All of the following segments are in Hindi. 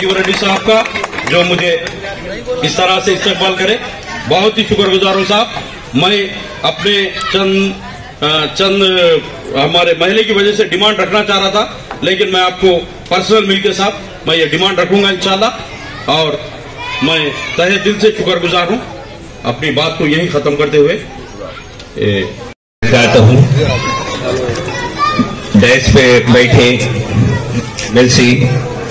जीवन रेड्डी साहब का, जो मुझे इस तरह से इस्तेमाल करे, बहुत ही शुक्रगुजार हूँ साहब। मैं अपने चंद हमारे महले की वजह से डिमांड रखना चाह रहा था, लेकिन मैं आपको पर्सनल मिलके साहब मैं ये डिमांड रखूंगा इंशाल्लाह, और मैं तहे दिल से शुक्रगुजार हूँ। अपनी बात को यही खत्म करते हुए कहता हूँ, डेस्क पे बैठे मिलसी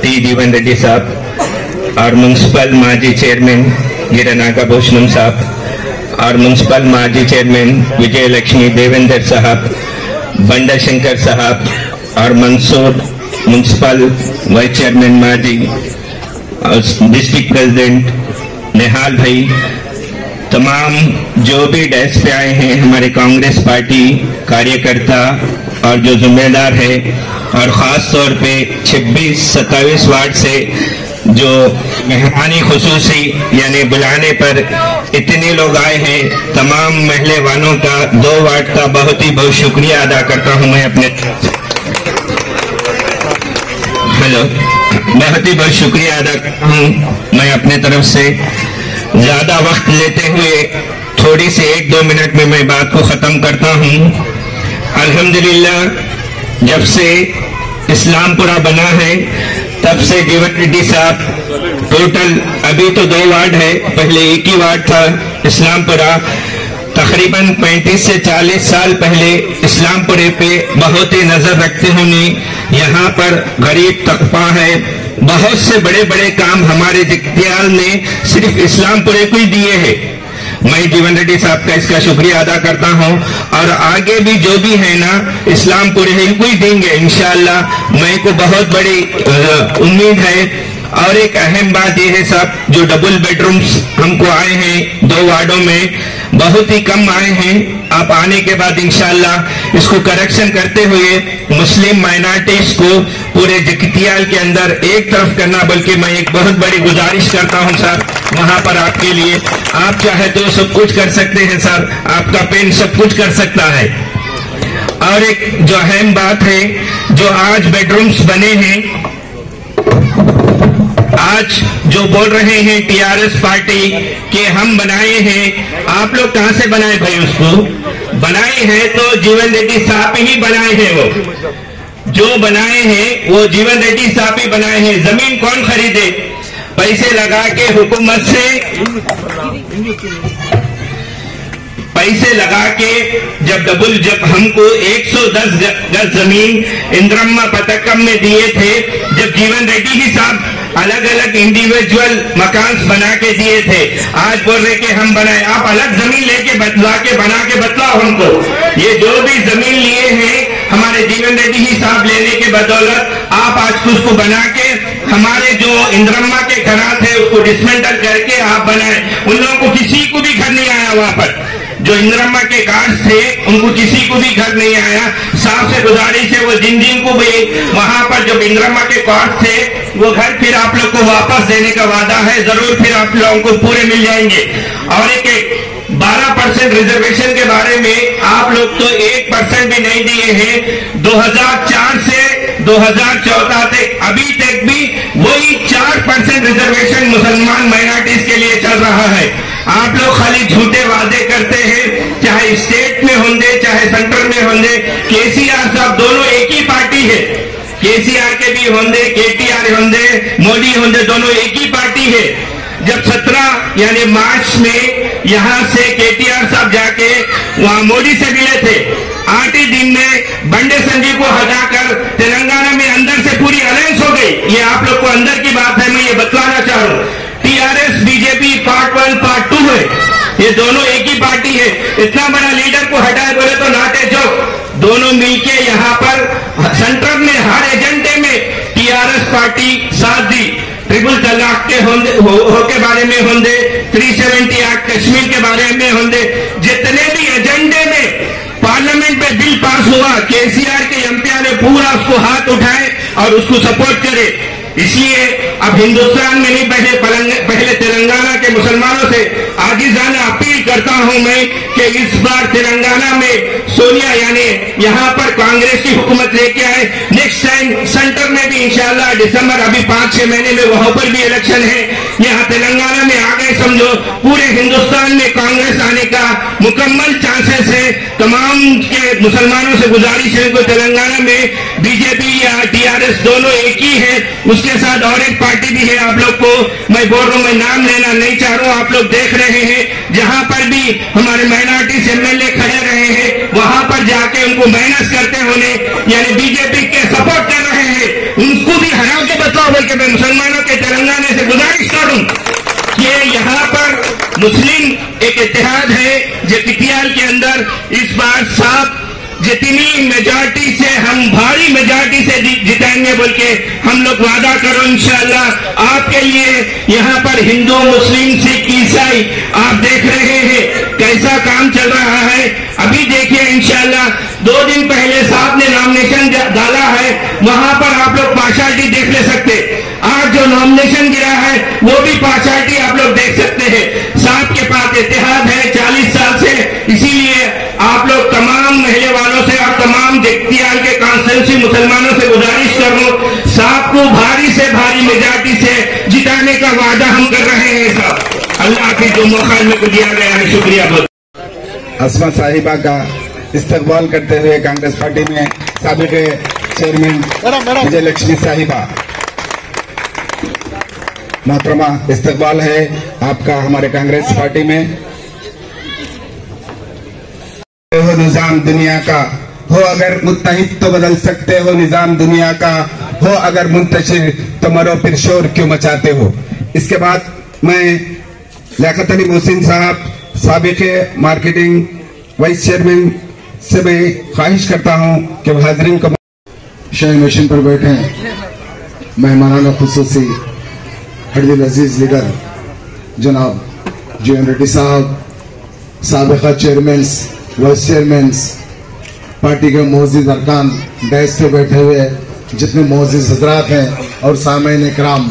टी जीवन रेड्डी साहब और म्यूनसिपल माजी चेयरमैन गिरनागा भूषणम साहब और म्यूनसिपल माजी चेयरमैन विजय लक्ष्मी देवेंद्र साहब, बंडा शंकर साहब और मंसूर म्यूनसिपल वाइस चेयरमैन माजी और डिस्ट्रिक्ट प्रेसिडेंट निहाल भाई, तमाम जो भी डेस्क पे आए हैं हमारे कांग्रेस पार्टी कार्यकर्ता और जो जिम्मेदार है, और ख़ास तौर पे 26-27 वार्ड से जो मेहमानी खुसूसी यानी बुलाने पर इतने लोग आए हैं, तमाम महल्ले वालों का 2 वार्ड का बहुत ही बहुत शुक्रिया अदा करता हूं मैं अपने बहुत ही बहुत शुक्रिया अदा करता हूं मैं अपने तरफ से। ज्यादा वक्त लेते हुए थोड़ी सी 1-2 मिनट में मैं बात को खत्म करता हूं। अल्हम्दुलिल्लाह जब से इस्लामपुरा बना है तब से जीवन रेड्डी साहब टोटल अभी तो 2 वार्ड है, पहले एक ही वार्ड था इस्लामपुरा। तकरीबन 35 से 40 साल पहले इस्लामपुरे पे बहुत ही नजर रखते होने यहाँ पर गरीब तबका है, बहुत से बड़े बड़े काम हमारे जगतियाल ने सिर्फ इस्लामपुरे को ही दिए हैं। मैं जीवन रेड्डी साहब का इसका शुक्रिया अदा करता हूं, और आगे भी जो भी है ना इस्लामपुरे इनको ही देंगे इंशाअल्लाह। मैं को बहुत बड़ी उम्मीद है। और एक अहम बात यह है साहब, जो डबल बेडरूम्स हमको आए हैं 2 वार्डों में, बहुत ही कम आए हैं। आप आने के बाद इंशाअल्लाह इसको करेक्शन करते हुए मुस्लिम माइनॉरिटीज को पूरे जगतियाल के अंदर एक तरफ करना, बल्कि मैं एक बहुत बड़ी गुजारिश करता हूं सर वहां पर आपके लिए। आप चाहे तो सब कुछ कर सकते हैं सर, आपका पेन सब कुछ कर सकता है। और एक जो अहम बात है, जो आज बेडरूम्स बने हैं, आज जो बोल रहे हैं टीआरएस पार्टी के हम बनाए हैं, आप लोग कहां से बनाए भाई? उसको बनाए हैं तो जीवन रेड्डी साहब ही बनाए हैं। वो जो बनाए हैं वो जीवन रेड्डी साहब ही बनाए हैं। जमीन कौन खरीदे? पैसे लगा के हुकूमत से पैसे लगा के जब हमको 110 गज जमीन इंद्रम्मा पतक्कम में दिए थे, जब जीवन रेड्डी ही साहब अलग अलग इंडिविजुअल मकान बना के दिए थे, आज बोल रहे कि हम बनाए। आप अलग जमीन लेके बना के बतलाओ हमको। ये जो भी जमीन लिए हैं हमारे जीवन रेड्डी ही साहब लेने के बदौलत आप आज उसको बना के हमारे जो इंद्रम्मा के घर थे उसको डिसमेंटल करके आप बनाए। उन लोगों को किसी को भी घर नहीं आया वहां पर, जो इंद्रम्मा के कार्ड थे उनको किसी को भी घर नहीं आया। साहब से गुजारिश है वो जिन को भी वहां पर जब इंद्रम्मा के कार्ड थे वो घर फिर आप लोग को वापस देने का वादा है, जरूर फिर आप लोगों को पूरे मिल जाएंगे। और एक 12% रिजर्वेशन के बारे में आप लोग तो 1% भी नहीं दिए हैं। 2004 से 2014 तक अभी तक भी वही 4% रिजर्वेशन मुसलमान माइनॉरिटीज के लिए चल रहा है। आप लोग खाली झूठे वादे करते हैं, चाहे स्टेट में होंगे चाहे सेंटर में होंगे। केसीआर साहब दोनों एक ही पार्टी है, केसीआर के भी होंगे, केटीआर होंगे, मोदी होंगे, दोनों एक ही पार्टी है। जब 17 यानी मार्च में यहां से केटीआर साहब जाके वहां मोदी से मिले थे, 8 ही दिन में बंडे संजीव को हटाकर तेलंगाना में अंदर से पूरी अलायंस हो गई। ये आप लोग को अंदर की बात है, मैं ये बतलाना चाह रहा हूं। टीआरएस बीजेपी पार्ट 1 पार्ट 2 है, ये दोनों एक ही पार्टी है। इतना बड़ा लीडर को हटाए बोले तो नाटे जोक। दोनों मिलके यहाँ पर सेंटर में हर एजेंडे में टीआरएस पार्टी साथ दी। ट्रिपल तलाक के के बारे में होंगे, 370 एक्ट कश्मीर के बारे में होंगे, जितने भी एजेंडे में पार्लियामेंट में बिल पास हुआ, केसीआर के एमपी ने पूरा उसको हाथ उठाए और उसको सपोर्ट करे। इसलिए अब हिंदुस्तान में नहीं, पहले तेलंगाना के मुसलमानों से आजिज़ाना अपील करता हूं मैं कि इस बार तेलंगाना में सोनिया यानी यहां पर कांग्रेस की हुकूमत लेके आए। नेक्स्ट टाइम सेंटर में भी इंशाल्लाह दिसंबर, अभी 5-6 महीने में वहां पर भी इलेक्शन है। यहां तेलंगाना में आ गए समझो, पूरे हिंदुस्तान में कांग्रेस आने का मुकम्मल चांसेस है। तमाम के मुसलमानों से गुजारिश है को तेलंगाना में बीजेपी या टीआरएस दोनों एक ही है, उसके साथ और एक पार्टी भी है। आप लोग को मैं बोल रहा हूं, मैं नाम लेना नहीं चाह रहा हूं, आप लोग देख रहे हैं जहां पर भी हमारे माइनॉरिटी एमएलए खड़े रहे हैं वहां पर जाके उनको माइनस करते होने यानी बीजेपी के सपोर्ट कर रहे हैं, उनको भी हरा के बताओ। बल्कि मैं मुसलमानों के तेलंगाना से गुजारिश करूं कि यहाँ पर मुस्लिम एक इत्तेहाद है जो पिटियाल के अंदर इस बार साफ जितनी मेजॉरिटी से हम भारी मेजॉरिटी से जिताएंगे बोल के हम लोग वादा करो इंशाअल्लाह। आपके लिए यहाँ पर हिंदू, मुस्लिम, सिख, ईसाई आप देख रहे हैं कैसा काम चल रहा है। अभी देखिए इंशाअल्लाह 2 दिन पहले साहब ने नॉमिनेशन डाला है, वहां पर आप लोग पार्शियलिटी देख ले सकते। आज जो नॉमिनेशन गिरा है वो भी पार्शियलिटी आप लोग देख सकते हैं। साहब के पास इत्तेहाद है 40 साल से, इसीलिए आप लोग तमाम महले वालों से और तमाम जगतियाल के कॉन्स्टिट्यूंसी मुसलमानों से गुजारिश कर रहा हूं, साहब को भारी से भारी मेजॉरिटी से जिताने का वादा हम कर रहे हैं साहब। अल्लाह की जो मौका को दिया गया है, शुक्रिया बहुत। अस्मा साहिबा का इस्तकबाल करते हुए कांग्रेस पार्टी में साबिक चेयरमैन विजय लक्ष्मी साहिबा, मोहतरमा इस्तकबाल है आपका हमारे कांग्रेस पार्टी में। हो निजाम दुनिया का, हो अगर मुत्तहिद तो बदल सकते हो निजाम दुनिया का, हो अगर मुंतशिर तो मरो फिर शोर क्यों मचाते हो। इसके बाद मैं लियाकत अली मोहसिन साहब साबिक मार्केटिंग वाइस चेयरमैन से मैं ख्वाहिश करता हूं कि हाजरीन को शाही मशीन पर बैठे मेहमानान खुसूसी हरदिल अजीज लीडर जनाब जीवन रेड्डी साहब, साबिका चेयरमैन, वाइस चेयरमैन, पार्टी के मोअज़्ज़िज़ अरकान, डैश पे बैठे हुए जितने मोअज़्ज़िज़ हज़रात हैं और सामईन इकराम,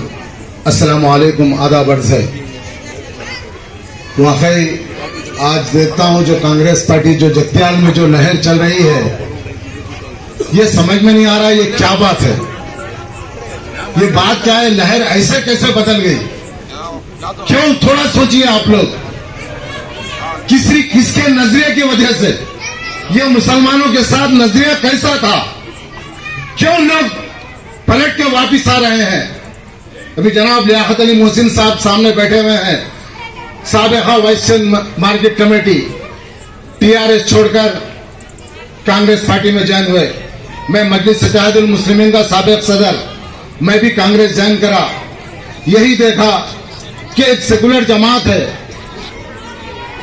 अस्सलामु अलैकुम, आदाब अर्ज़ है। वाकई आज देखता हूं जो कांग्रेस पार्टी जो जगतियाल में जो लहर चल रही है, ये समझ में नहीं आ रहा है ये क्या बात है, ये बात क्या है, लहर ऐसे कैसे बदल गई। क्यों, थोड़ा सोचिए आप लोग, किसके नजरिए की वजह से ये मुसलमानों के साथ नजरिया कैसा था, क्यों लोग पलट के वापिस आ रहे हैं। अभी जनाब लियाकत अली मोहसिन साहब सामने बैठे हुए हैं, साबिका vice chairman market committee, TRS छोड़कर कांग्रेस पार्टी में ज्वाइन हुए। मैं मजलिस इत्तेहादुल मुस्लिमीन का साबिक सदर, मैं भी कांग्रेस ज्वाइन करा। यही देखा कि एक सेकुलर जमात है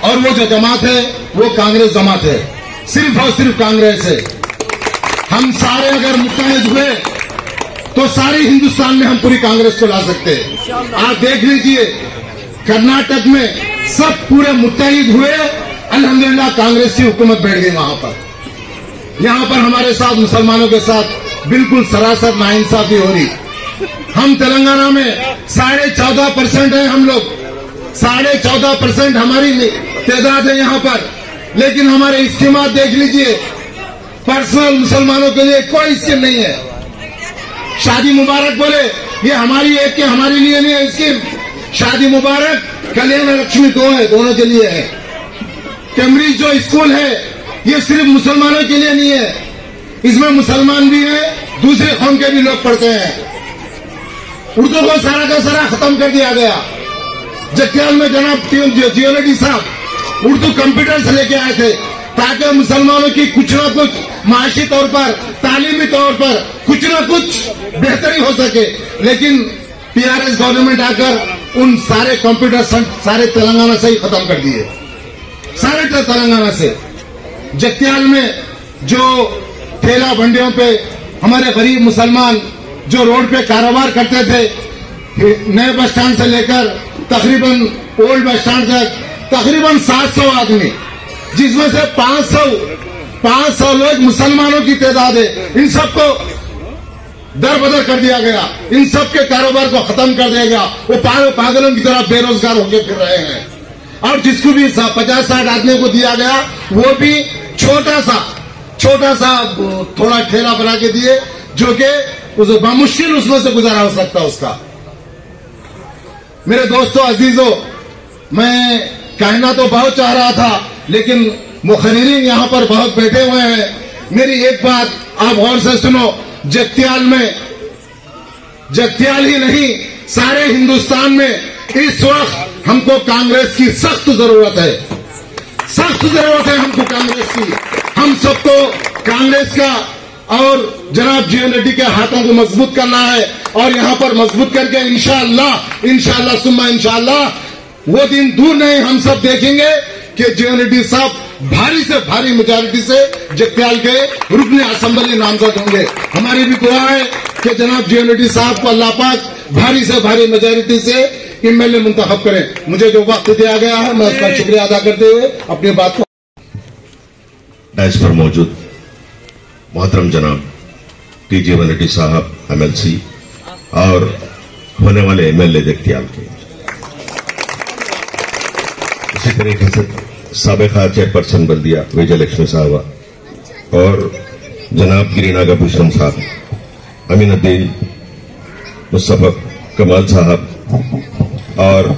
और वो जो जमात है वो कांग्रेस जमात है, सिर्फ और सिर्फ कांग्रेस है। हम सारे अगर मुत्तहिद हुए तो सारे हिंदुस्तान में हम पूरी कांग्रेस को ला सकते हैं। आप देख लीजिए कर्नाटक में सब पूरे मुत्तहिद हुए, अल्हम्दुलिल्लाह कांग्रेस की हुकूमत बैठ गई वहां पर। यहां पर हमारे साथ मुसलमानों के साथ बिल्कुल सरासर नाइंसाफी हो रही। हम तेलंगाना में 14.5% है, हम लोग 14.5% हमारी तादाद है यहाँ पर, लेकिन हमारे स्कीमात देख लीजिए, पर्सनल मुसलमानों के लिए कोई स्कीम नहीं है। शादी मुबारक बोले ये हमारी एक के हमारे लिए नहीं है स्कीम, शादी मुबारक कल्याण लक्ष्मी दो है, दोनों के लिए है। कैम्ब्रिज जो स्कूल है ये सिर्फ मुसलमानों के लिए नहीं है, इसमें मुसलमान भी है, दूसरे कौम के भी लोग पढ़ते हैं। उर्दू को सारा का सारा खत्म कर दिया गया। जगतियाल में जनाब जीओनेडी साहब उर्दू कंप्यूटर से लेके आए थे ताकि मुसलमानों की कुछ न कुछ माशी तौर पर, तालीमी तौर पर कुछ न कुछ बेहतरी हो सके। लेकिन टीआरएस गवर्नमेंट आकर उन सारे कंप्यूटर सारे तेलंगाना से ही खत्म कर दिए, सारे तेलंगाना से। जगतियाल में जो ठेला मंडियों पे हमारे गरीब मुसलमान जो रोड पे कारोबार करते थे, नए बस स्टैंड से लेकर तकरीबन ओल्ड बस स्टैंड तक तकरीबन 700 आदमी, जिसमें से 500 लोग मुसलमानों की तादाद है। इन सबको दर बदर कर दिया गया, इन सब के कारोबार को खत्म कर दिया गया। वो पागलों की तरह बेरोजगार होकर फिर रहे हैं। और जिसको भी 50-60 आदमी को दिया गया, वो भी छोटा सा थोड़ा ठेला बना के दिए, जो कि मुश्किल उसमें से गुजारा हो सकता उसका। मेरे दोस्तों अजीजों, मैं कहना तो बहुत चाह रहा था, लेकिन मुखर्रिरीन यहां पर बहुत बैठे हुए हैं। मेरी एक बात आप गौर से सुनो। जगत्याल ही नहीं, सारे हिंदुस्तान में इस वक्त हमको कांग्रेस की सख्त जरूरत है। सख्त जरूरत है हमको कांग्रेस की। हम सबको कांग्रेस का और जनाब जीवन रेड्डी के हाथों को मजबूत करना है, और यहां पर मजबूत करके इंशाअल्लाह सुम्मा इंशाअल्लाह वो दिन दूर नहीं, हम सब देखेंगे कि जीवन रेड्डी साहब भारी से भारी मेजॉरिटी से जगत्याल के रुकने असेंबली नामजद होंगे। हमारी भी दुआ है कि जनाब जीवन रेड्डी साहब को अल्लाह पाक भारी से भारी मेजॉरिटी से एमएलए मुंतखब करें। मुझे जो वक्त दिया गया है, मैं उसका शुक्रिया अदा करते हुए अपनी बात को डायस पर मौजूद मोहतरम जनाब टी जीवन रेड्डी साहब एमएलसी और होने वाले एमएलए जगत्याल के, इसी तरीके से साबिका चेयरपर्सन बल्दिया विजयलक्ष्मी साहबा और जनाब गिरी नागाभूषण साहब, अमीनुद्दीन, मुस्तफा कमाल साहब, और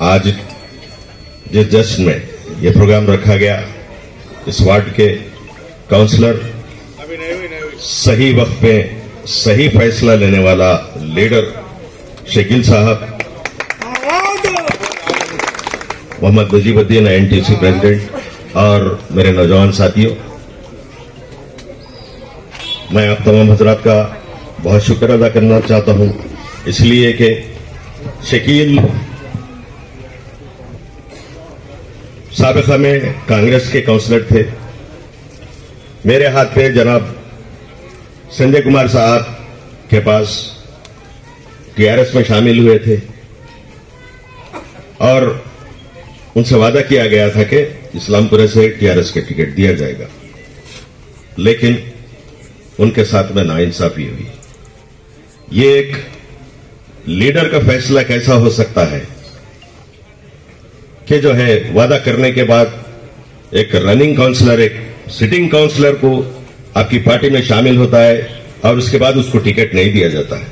आज जिस जश्न में ये प्रोग्राम रखा गया, इस वार्ड के काउंसलर, सही वक्त पे सही फैसला लेने वाला लीडर शकील साहब, मोहम्मद नजीबुद्दीन एनटीसी प्रेसिडेंट, और मेरे नौजवान साथियों, मैं आप तमाम हजरात का बहुत शुक्र अदा करना चाहता हूं, इसलिए कि शकील साबिका में कांग्रेस के काउंसलर थे। मेरे हाथ पे जनाब संजय कुमार साहब के पास टीआरएस में शामिल हुए थे, और उनसे वादा किया गया था कि इस्लामपुरे से टीआरएस के टिकट दिया जाएगा, लेकिन उनके साथ में नाइंसाफी हुई। ये एक लीडर का फैसला कैसा हो सकता है कि जो है वादा करने के बाद एक रनिंग काउंसलर, एक सिटिंग काउंसलर को आपकी पार्टी में शामिल होता है और उसके बाद उसको टिकट नहीं दिया जाता है।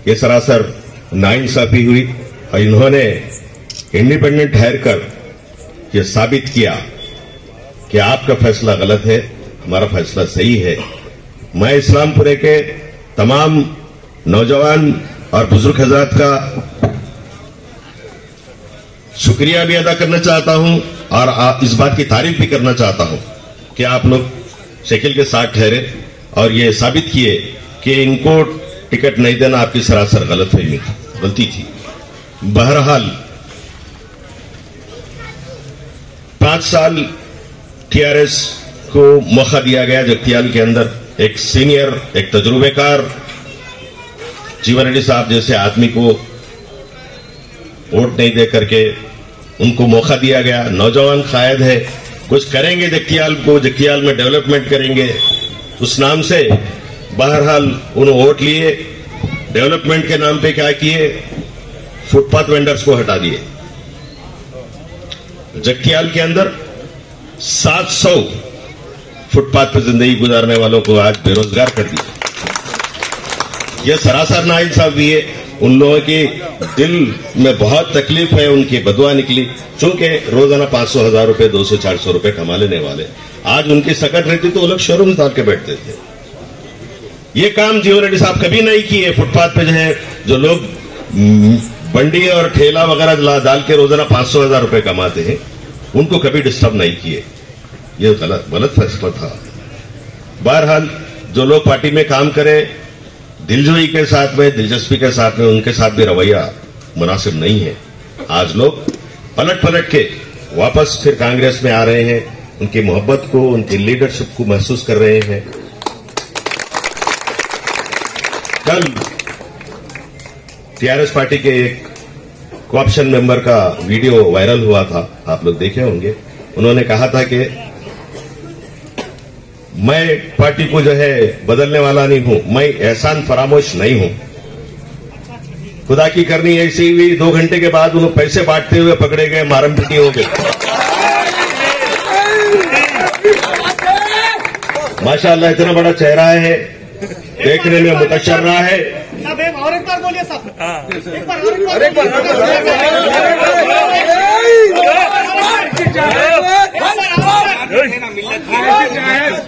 ये सरासर नाइंसाफी हुई, और इन्होंने इंडिपेंडेंट ठहर कर यह साबित किया कि आपका फैसला गलत है, हमारा फैसला सही है। मैं इस्लामपुरे के तमाम नौजवान और बुजुर्ग हजरात का शुक्रिया भी अदा करना चाहता हूं, और इस बात की तारीफ भी करना चाहता हूं कि आप लोग शकील के साथ ठहरे और ये साबित किए कि इनको टिकट नहीं देना आपकी सरासर गलती थी। बहरहाल 5 साल टीआरएस को मौका दिया गया जगत्याल के अंदर। एक सीनियर, एक तजुर्बेकार जीवन रेड्डी साहब जैसे आदमी को वोट नहीं दे करके उनको मौका दिया गया। नौजवान कायद है, कुछ करेंगे जगत्याल में डेवलपमेंट करेंगे उस नाम से। बहरहाल उन्होंने वोट लिए, डेवलपमेंट के नाम पे क्या किए, फुटपाथ वेंडर्स को हटा दिए। जगत्याल के अंदर 700 फुटपाथ पर जिंदगी गुजारने वालों को आज बेरोजगार कर दिया। यह सरासर नाइंसाफी है। उन लोगों के दिल में बहुत तकलीफ है, उनकी बदुआ निकली, चूंकि रोजाना 500-1000 रुपए, 200-400 रुपए कमा लेने वाले, आज उनकी सकट रहती तो वो लोग शोरूम डाल के बैठते थे। ये काम जीवन रेड्डी साहब कभी नहीं किए। फुटपाथ पे जो लोग बंडी और ठेला वगैरह डाल के रोजाना 500-1000 रुपए कमाते हैं, उनको कभी डिस्टर्ब नहीं किए। ये गलत फैसला था। बहरहाल जो लोग पार्टी में काम करें दिलजोई के साथ में, दिलचस्पी के साथ में, उनके साथ भी रवैया मुनासिब नहीं है। आज लोग पलट के वापस फिर कांग्रेस में आ रहे हैं, उनकी मोहब्बत को, उनकी लीडरशिप को महसूस कर रहे हैं। कल टीआरएस पार्टी के एक कोऑप्शन मेंबर का वीडियो वायरल हुआ था, आप लोग देखे होंगे। उन्होंने कहा था कि मैं पार्टी को जो है बदलने वाला नहीं हूं, मैं एहसान फरामोश नहीं हूं। खुदा की करनी ऐसी हुई, 2 घंटे के बाद उन्हें पैसे बांटते हुए पकड़े गए, मारम पीटी हो गई। माशाअल्लाह इतना बड़ा चेहरा है, देखने में मुतशर्रा है। और एक बार बोलिए साहब,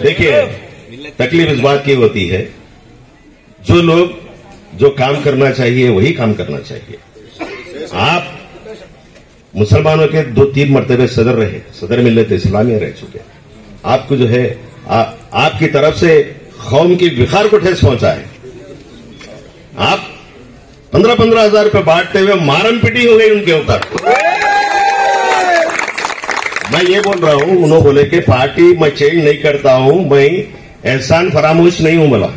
देखिए, तकलीफ इस बात की होती है, जो लोग जो काम करना चाहिए वही काम करना चाहिए। आप मुसलमानों के 2-3 मरतबे सदर रहे, सदर मिल्लत इस्लामिया रह चुके। आपको जो है आपकी तरफ से कौम की विखार को ठेस पहुंचा है। आप 15-15 हजार रुपये बांटते हुए मारम पिटी हो गई उनके ऊपर। मैं ये बोल रहा हूं, उन्होंने बोले कि पार्टी मैं चेंज नहीं करता हूं, मैं एहसान फरामोश नहीं हूं। बोला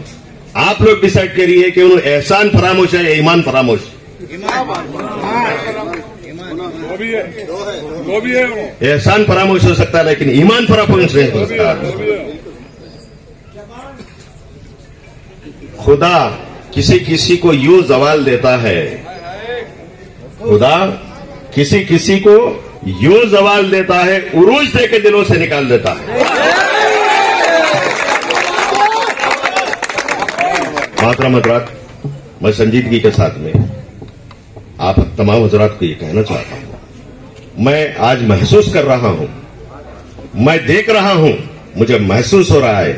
आप लोग डिसाइड करिए कि उन्होंने एहसान फरामोश है या ईमान फरामोश। एहसान फरामोश हो सकता है लेकिन ईमान फरामोश नहीं हो सकता। खुदा किसी किसी को यूं जवाल देता है, खुदा किसी किसी को यूं जवाल देता है, उरूज दे के दिलों से निकाल देता है। मोहतरम हज़रात, मैं संजीदगी के साथ में आप तमाम हज़रात को ये कहना चाहता हूं, मैं आज महसूस कर रहा हूं, मैं देख रहा हूं, मुझे महसूस हो रहा है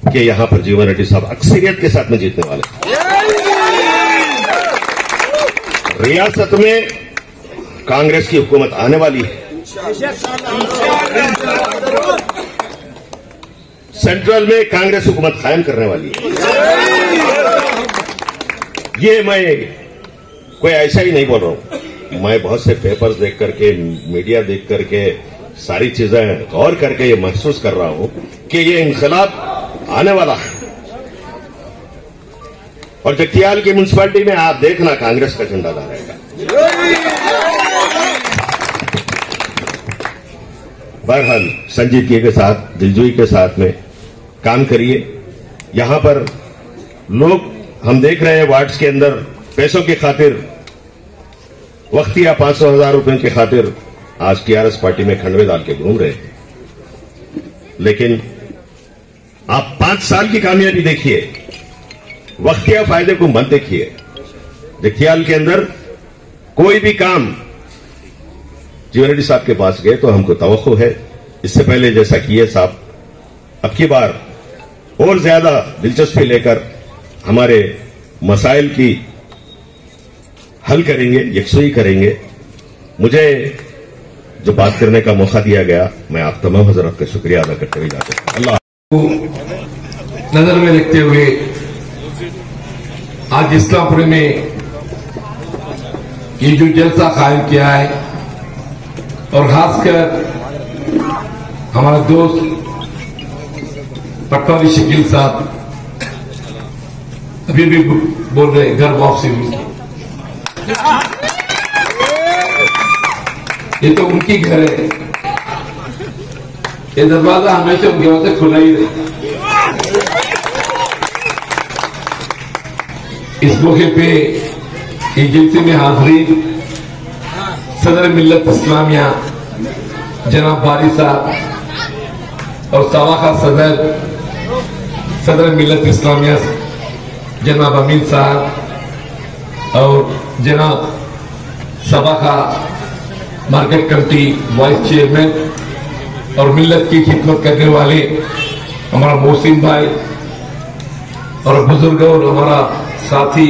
कि यहां पर जीवन रेड्डी साहब अक्सरियत के साथ में जीतने वाले। रियासत में कांग्रेस की हुकूमत आने वाली है, सेंट्रल में कांग्रेस हुकूमत कायम करने वाली है। ये मैं कोई ऐसा ही नहीं बोल रहा हूं, मैं बहुत से पेपर्स देख करके, मीडिया देख करके, सारी चीजें गौर करके ये महसूस कर रहा हूं कि ये इंकलाब आने वाला है। और जगतियाल की म्युनिसिपैलिटी में आप देखना कांग्रेस का झंडा लहराएगा। बहरहाल संजीदगी के साथ, दिलजोई के साथ में काम करिए। यहां पर लोग हम देख रहे हैं वार्ड्स के अंदर पैसों की खातिर, वक्तिया 500,000 रुपए की खातिर आज टीआरएस पार्टी में खंडवे डाल के घूम रहे हैं। लेकिन आप 5 साल की कामयाबी देखिए, वक्तिया फायदे को मत देखिए। जगतियाल के अंदर कोई भी काम जीवन रेड्डी साहब के पास गए तो हमको तवक्को है, इससे पहले जैसा किए साहब, अब की बार और ज्यादा दिलचस्पी लेकर हमारे मसाइल की हल करेंगे, यकसुई करेंगे। मुझे जो बात करने का मौका दिया गया, मैं आप तमाम हजरत का शुक्रिया अदा करते हुए जाता हूं। अल्लाह नजर में रखते हुए आज इस्लामपुर में ये जो जलसा कायम किया है, और खासकर हमारा दोस्त पटवारी शकील साहब अभी भी बोल रहे घर वापसी हुई, ये तो उनकी घर है, ये दरवाजा हमेशा उनके वहां से खुला ही रहे। इस मौके पे एक जलसे में हाजिरीन सदर मिल्लत इस्लामिया जनाब बारी साहब और सावाखा सदर मिल्लत इस्लामिया जनाब अमीन साहब और जनाब सावाखा मार्केट कमेटी वाइस चेयरमैन और मिल्लत की खिदमत करने वाले हमारा मोहसिन भाई और बुजुर्ग और हमारा साथी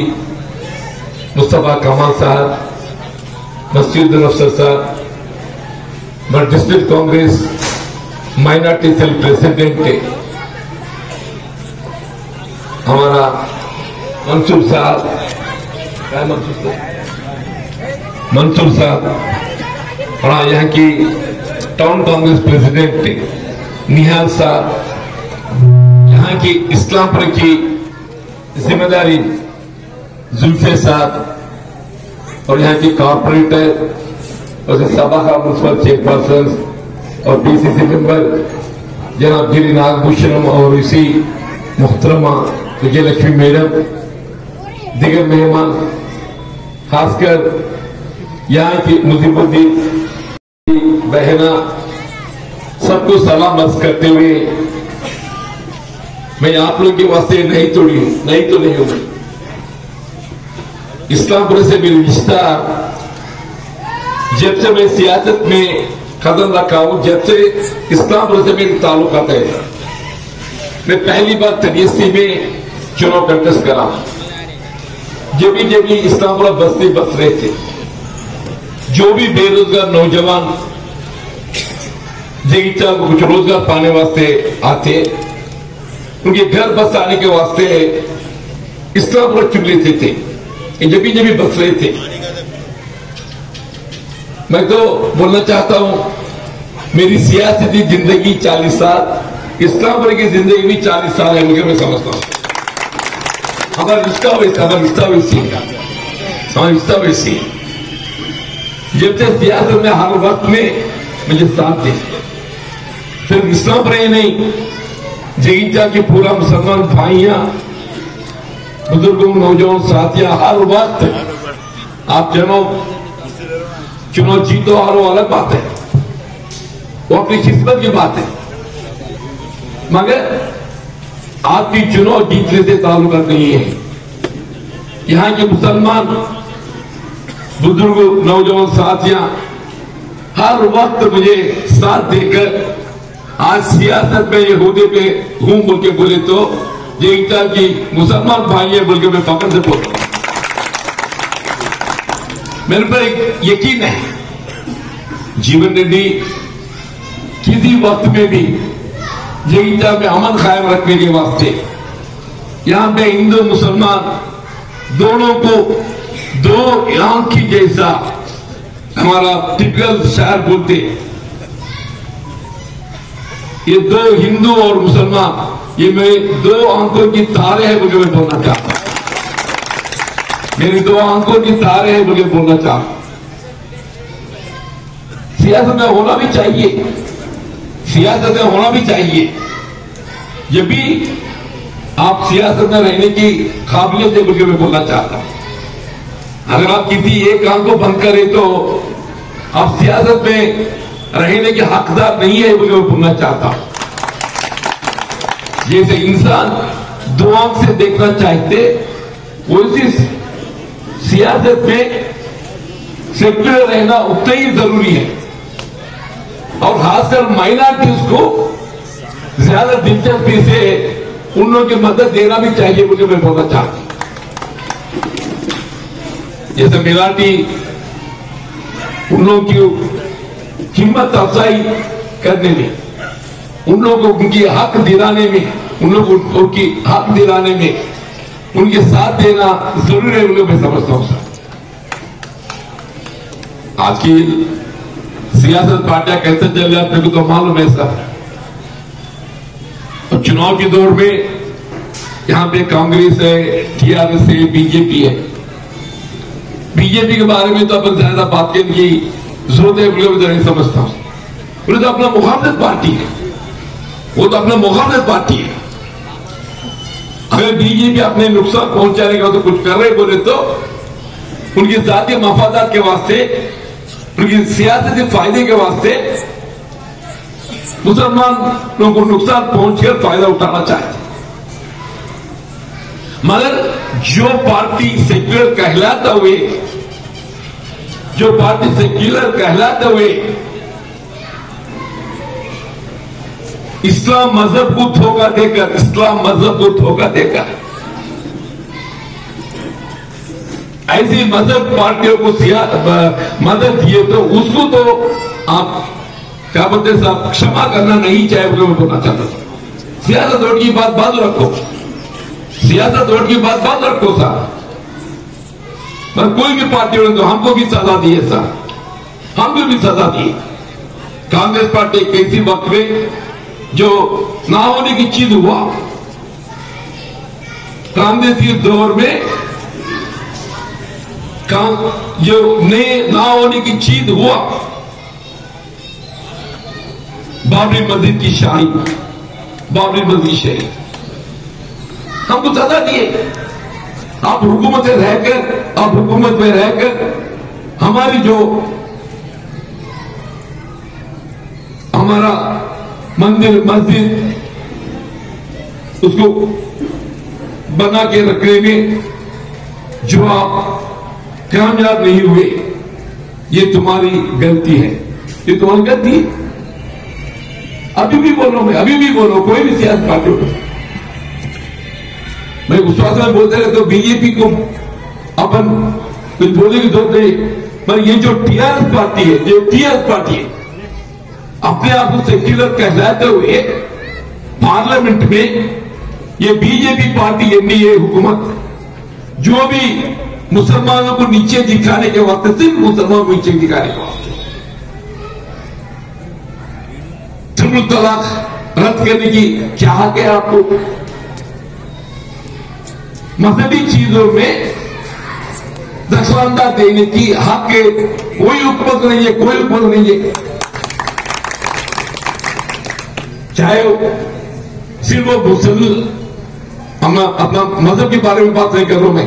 मुस्तफा कमाल साहब, मस्जिद अफसर साहब, district Congress minority cell president हमारा मंसूर साहब, और यहाँ की टाउन कांग्रेस प्रेसिडेंट निहाल साहब, यहाँ की इस्लामपुर की जिम्मेदारी जुल्फे साहब, और यहाँ की कॉर्पोरेटर और साबाका म्युनिसिपल चेयरपर्सन और पीसीसी मेंबर जनाब गिरी नागभूषणम और इसी मुहतरमा विजयलक्ष्मी मैडम, दिगर मेहमान, खासकर यहाँ की मुजीबुद्दीन बहना, सबको सलाम अर्ज करते हुए मैं आप लोगों के वास्ते नहीं हूं। इस्लामपुर से मेरा रिश्ता जब से मैं सियासत में कदम रखा हूं, जब से इस्लामपुर से मेरे ताल्लुकात है। मैं पहली बार 83 में चुनाव कंटेस्ट करा, जब भी इस्लामपुर बस्ती बस रहे थे। जो भी बेरोजगार नौजवान जगीचा को कुछ रोजगार पाने वास्ते आते, उनके घर बस आने के वास्ते इस्लामपुर चुन लेते थे, जब भी बस रहे थे। मैं तो बोलना चाहता हूं, मेरी सियासती जिंदगी 40 साल, इस्लामपुर की जिंदगी भी 40 साल है, मुझे मैं समझता हूं। हमारा रिश्ता वैसी जब से सियासत में हर वक्त में मुझे साथ दे। सिर्फ इस्लामपुर ही नहीं, जगीचा के पूरा मुसलमान भाइयां, बुजुर्गों, नौजवान साथियां, हर वक्त आप चुनाव जीतो हारो अलग बात है, वो अपनी किस्मत की बात है, मगर आपकी चुनाव जीतने से ताल्लुक नहीं है। यहां के मुसलमान बुजुर्ग, नौजवान साथियां हर वक्त मुझे साथ देकर आज सियासत में ये होदे पे हूं बोल के बोले तो जगीचा की मुसलमान भाई है बोल के मैं फख्र से बोल रहा हूं। मेरे पर एक यकीन है, जीवन रेड्डी किसी वक्त में भी जगीचा में अमन कायम रखने के वास्ते यहां पे हिंदू मुसलमान दोनों को दो आंख की जैसा, हमारा टिपिकल शायर बोलते, ये दो हिंदू और मुसलमान, ये मेरे दो आंखों की तारे हैं मुझे बोलना चाहता हूं। मेरी दो आंखों की तारे हैं मुझे बोलना चाहता हूं। सियासत में होना भी चाहिए, सियासत में होना भी चाहिए। जब भी आप सियासत में रहने की काबिलियत है मुझे मैं बोलना चाहता हूं। अगर आप किसी एक आंख को बंद करें तो आप सियासत में रहने के हकदार नहीं है मुझे मैं बोलना चाहता हूं। जैसे इंसान दो आंख से देखना चाहते, वैसी सियासत में सेक्युलर रहना उतना ही जरूरी है, और खासकर माइनॉरिटीज को ज्यादा दिलचस्पी से उन लोगों की मदद देना भी चाहिए मुझे मैं बोलना चाहता हूं। जैसे मिराटी, उन लोगों की हिम्मत अफजाई करने में, उन लोगों को उनकी हक दिलाने में, उन लोगों को उनकी हक दिलाने में उनके साथ देना जरूरी है, उन्हें मैं समझता हूं सर। आज की सियासत पार्टियां कैसे चल रही है अपने को तो मालूम है सर। और चुनाव के दौर में यहां पे कांग्रेस है, टीआरएस है, बीजेपी है। बीजेपी के बारे में तो अपन ज्यादा बात करने की जरूरत है, मुझे तो नहीं समझता हूं। बोले तो अपना मुखालिफ पार्टी है, वो तो अपना मुखालिफ पार्टी है। अगर बीजेपी अपने नुकसान पहुंचाने का तो कुछ कर रहे बोले तो उनकी जातीय मफादात के वास्ते, उनकी सियासती फायदे के वास्ते मुसलमान लोगों को नुकसान पहुंचकर फायदा उठाना चाहते। मगर जो पार्टी सेक्युलर कहलाते हुए, जो पार्टी सेक्युलर कहलाते हुए इस्लाम मजहब को धोखा देकर, इस्लाम मजहब को धोखा देकर ऐसी मजहब पार्टियों को मदद दिए तो उसको तो आप क्या बोलते साहब क्षमा करना नहीं चाहिए, मैं बोलना चाहता था। सियासत वोट की बात बाद रखो, सियासत वोट की बात बाद रखो साहब। पर कोई भी पार्टी हो तो हमको भी सजा दी है साहब, हमको भी सजा दी। कांग्रेस पार्टी एक ऐसी वक्त में जो ना होने की चीज हुआ, कांग्रेस के दौर में जो नए ना होने की चीज हुआ, बाबरी मस्जिद की शाही, बाबरी मस्जिद शहीद, हमको सजा दिए। आप हुकूमत में रहकर हमारी जो हमारा मंदिर मस्जिद उसको बना के रखने में जो आप कामयाब नहीं हुए, ये तुम्हारी गलती है, ये तुम्हारी गलती है। अभी भी बोलो, मैं अभी भी बोलो, कोई भी सियासी पार्टी हो, मैं विश्वास में बोलते रहते हो बीजेपी को अपन कुछ बोलने की जरूरत नहीं, पर ये जो टीआरएस पार्टी है, अपने आप को सेक्युलर कहलाते हुए पार्लियामेंट में ये बीजेपी पार्टी एनडीए हुकूमत जो भी मुसलमानों को नीचे दिखाने के वास्ते, सिर्फ मुसलमानों को नीचे दिखाने के वास्ते ट्रिपल तलाक रद्द करने की क्या हक है आपको? मजहबी चीजों में दखलंदा देने की हक कोई हुकूमत नहीं है, कोई हुकूमत नहीं है। चाहे सिर्फ वो हम अपना मजहब के बारे में बात नहीं कर रहा हूं मैं,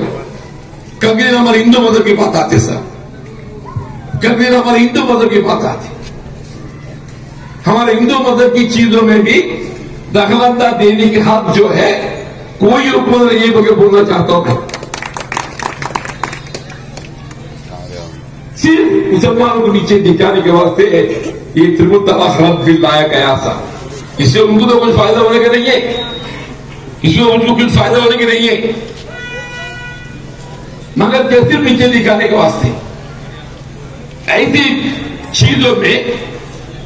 कभी हमारे हिंदू मजहब की बात आती सर, कभी हमारे हिंदू मजहब की बात आती, हमारे हिंदू मजहब की चीजों में भी दखलंदा देने की हक जो है कोई हुकूमत नहीं, ये बोलना चाहता हूं मैं। सिर्फ मुसलमानों को नीचे दिखाने के वास्ते ये ट्रिपल तलाक रद्द लाया गया था। इससे उनको तो कुछ फायदा होने का नहीं है, इसमें उनको कुछ फायदा होने की नहीं है, मगर सिर्फ नीचे दिखाने के वास्ते ऐसी चीजों में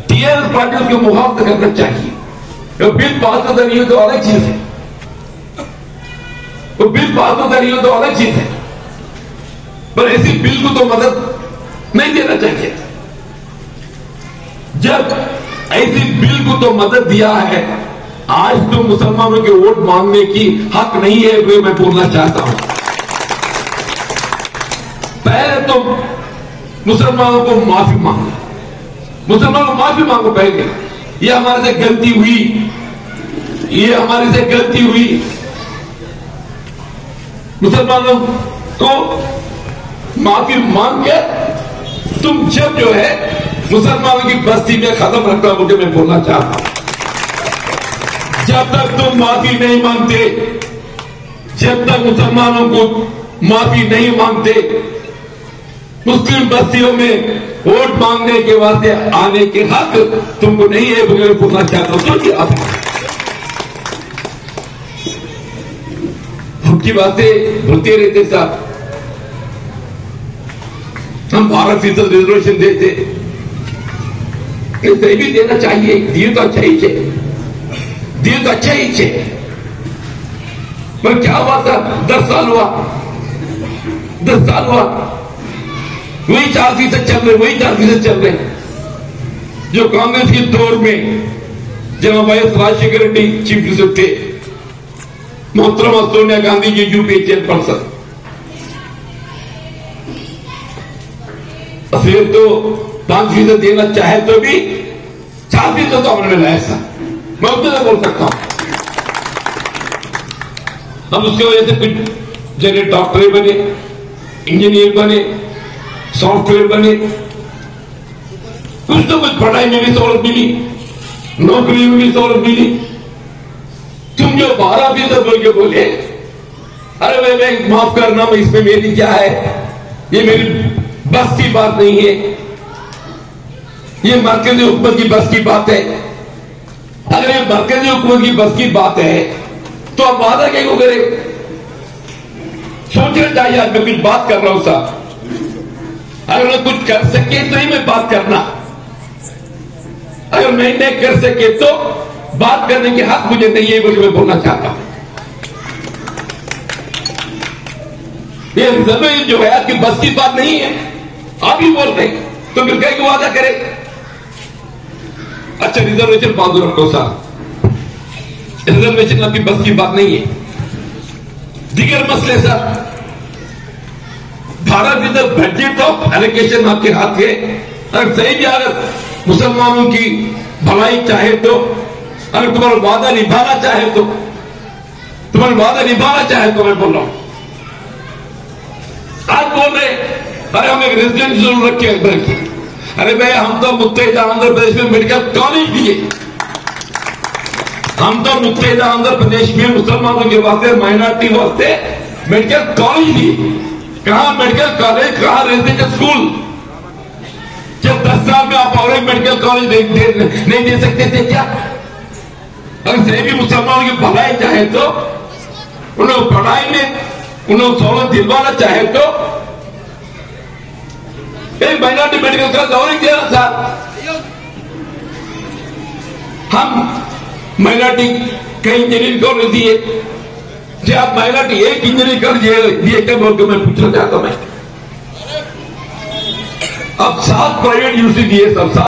टीआरएस पार्टी उसको मुखालफत करना चाहिए। तो बिल पास होता नहीं हो तो अलग चीज है, तो बिल पास होता नहीं हो तो अलग चीज है, पर ऐसी बिल को तो मदद नहीं देना चाहिए। जब ऐसी बिल को तो मदद दिया है, आज तो मुसलमानों के वोट मांगने की हक नहीं है, वे मैं बोलना चाहता हूं। पहले तो मुसलमानों को माफी मांगो, मुसलमानों को माफी मांगो पहले, ये हमारे से गलती हुई, ये हमारे से गलती हुई। मुसलमानों को माफी मांग के तुम जब जो है मुसलमानों की बस्ती में खत्म रखना, मुझे मैं बोलना चाहता हूं। जब तक तुम माफी नहीं मांगते, जब तक मुसलमानों को माफी नहीं मांगते, मुस्लिम बस्तियों में वोट मांगने के वास्ते आने के हक तुमको नहीं है, मैं बोलना चाहता हूं। सोचिए आप उनकी बातें भूलते रहते साहब, हम 12% रिजर्वेशन देते, सही भी देना चाहिए, दिए तो अच्छा ही चाहिए, दिए तो अच्छा ही चाहिए, पर क्या हुआ था? 10 साल हुआ, 10 साल हुआ, वही 4% चल रहे, वही 4% चल रहे। जो कांग्रेस के दौर में जब YS Rajasekhara Reddy chief minister थे, मोहतरमा सोनिया गांधी जी यूपीए चेयरपर्सन, फिर तो 5% देना चाहे तो भी 4% तो अमल में लाया था, मैं उतना बोल सकता हूं। हम उसकी वजह से कुछ जगह डॉक्टर बने, इंजीनियर बने, सॉफ्टवेयर बने, कुछ तो कुछ पढ़ाई में भी सहूलत मिली, नौकरी में भी सहूलत मिली। तुम जो 12% बोल के बोले, अरे मैं माफ करना, मैं इसमें मेरी क्या है, ये मेरी बस की बात नहीं है, ये मरकजी हुकूमत की बस की बात है। अगर ये मरकजी हुकूमत की बस की बात है तो आप वादा क्या को करें? सोचना चाहिए। आज मैं कुछ बात कर रहा हूं साहब, अगर मैं कुछ कर सके तो ही मैं बात करना, अगर मैं नहीं कर सके तो बात करने के हक मुझे नहीं है, बोले मैं बोलना चाहता हूं। ये रिजर्वेशन जो है आपकी बस की बात नहीं है, आप ही बोल रहे तो फिर कहीं को वादा करें। अच्छा रिजर्वेशन बांधो रखो साहब, रिजर्वेशन आपकी बस की बात नहीं है। दीगर मसले सर, 12% बजट ऑफ एलोकेशन आपके हाथ है, अगर सही भी अगर मुसलमानों की भलाई चाहे तो, अगर तुम्हारा वादा निभाना चाहे तो, तुम्हारा वादा निभाना चाहे तो मैं बोल रहा हूं। आज बोल रहे अरे हम एक रेजिडेंट जरूर रखे, अरे भाई हम तो मुत्तहिदा आंध्र प्रदेश में मेडिकल कॉलेज दिए, हम तो मुत्तहिदा आंध्र प्रदेश में मुसलमानों के वास्ते, माइनॉरिटी वास्ते मेडिकल कॉलेज दिए। कहां मेडिकल कॉलेज, कहां रेजिडेंशियल स्कूल? क्या 10 साल में आप और एक मेडिकल कॉलेज नहीं दे सकते थे क्या? अगर सही भी मुसलमानों की भलाई चाहे तो, उन्हें पढ़ाई में उन्हें सहूलत दिलवाना चाहे तो एक माइनॉरिटी मेडिकल कॉलेज और एक देना था। हम माइनॉरिटी कई इंजीनियरिंग कॉलेज दिए, क्या आप माइनॉरिटी एक इंजीनियरिंग कॉलेज दिए क्या बोल के मैं पूछना चाहता हूं। मैं अब 7 प्राइवेट यूनिवर्सिटी दिए, सब 7।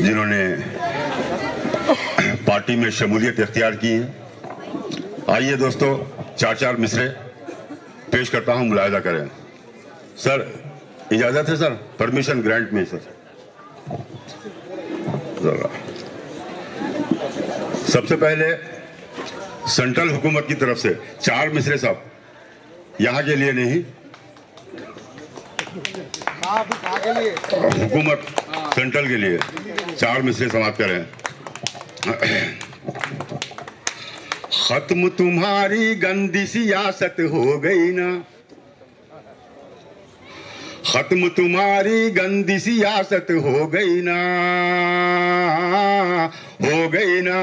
जिन्होंने पार्टी में शमूलियत इख्तियार की है, आइए दोस्तों 4 मिसरे पेश करता हूं, मुलाहिजा करें। सर इजाजत है सर, परमिशन ग्रांट में सर। सबसे पहले सेंट्रल हुकूमत की तरफ से 4 मिसरे साहब, यहां के लिए नहीं, हुकूमत सेंट्रल के लिए 4 मिसरे समाप्त करें। खत्म तुम्हारी गंदी सियासत हो गई ना, खत्म तुम्हारी गंदी सियासत हो गई ना, हो गई ना,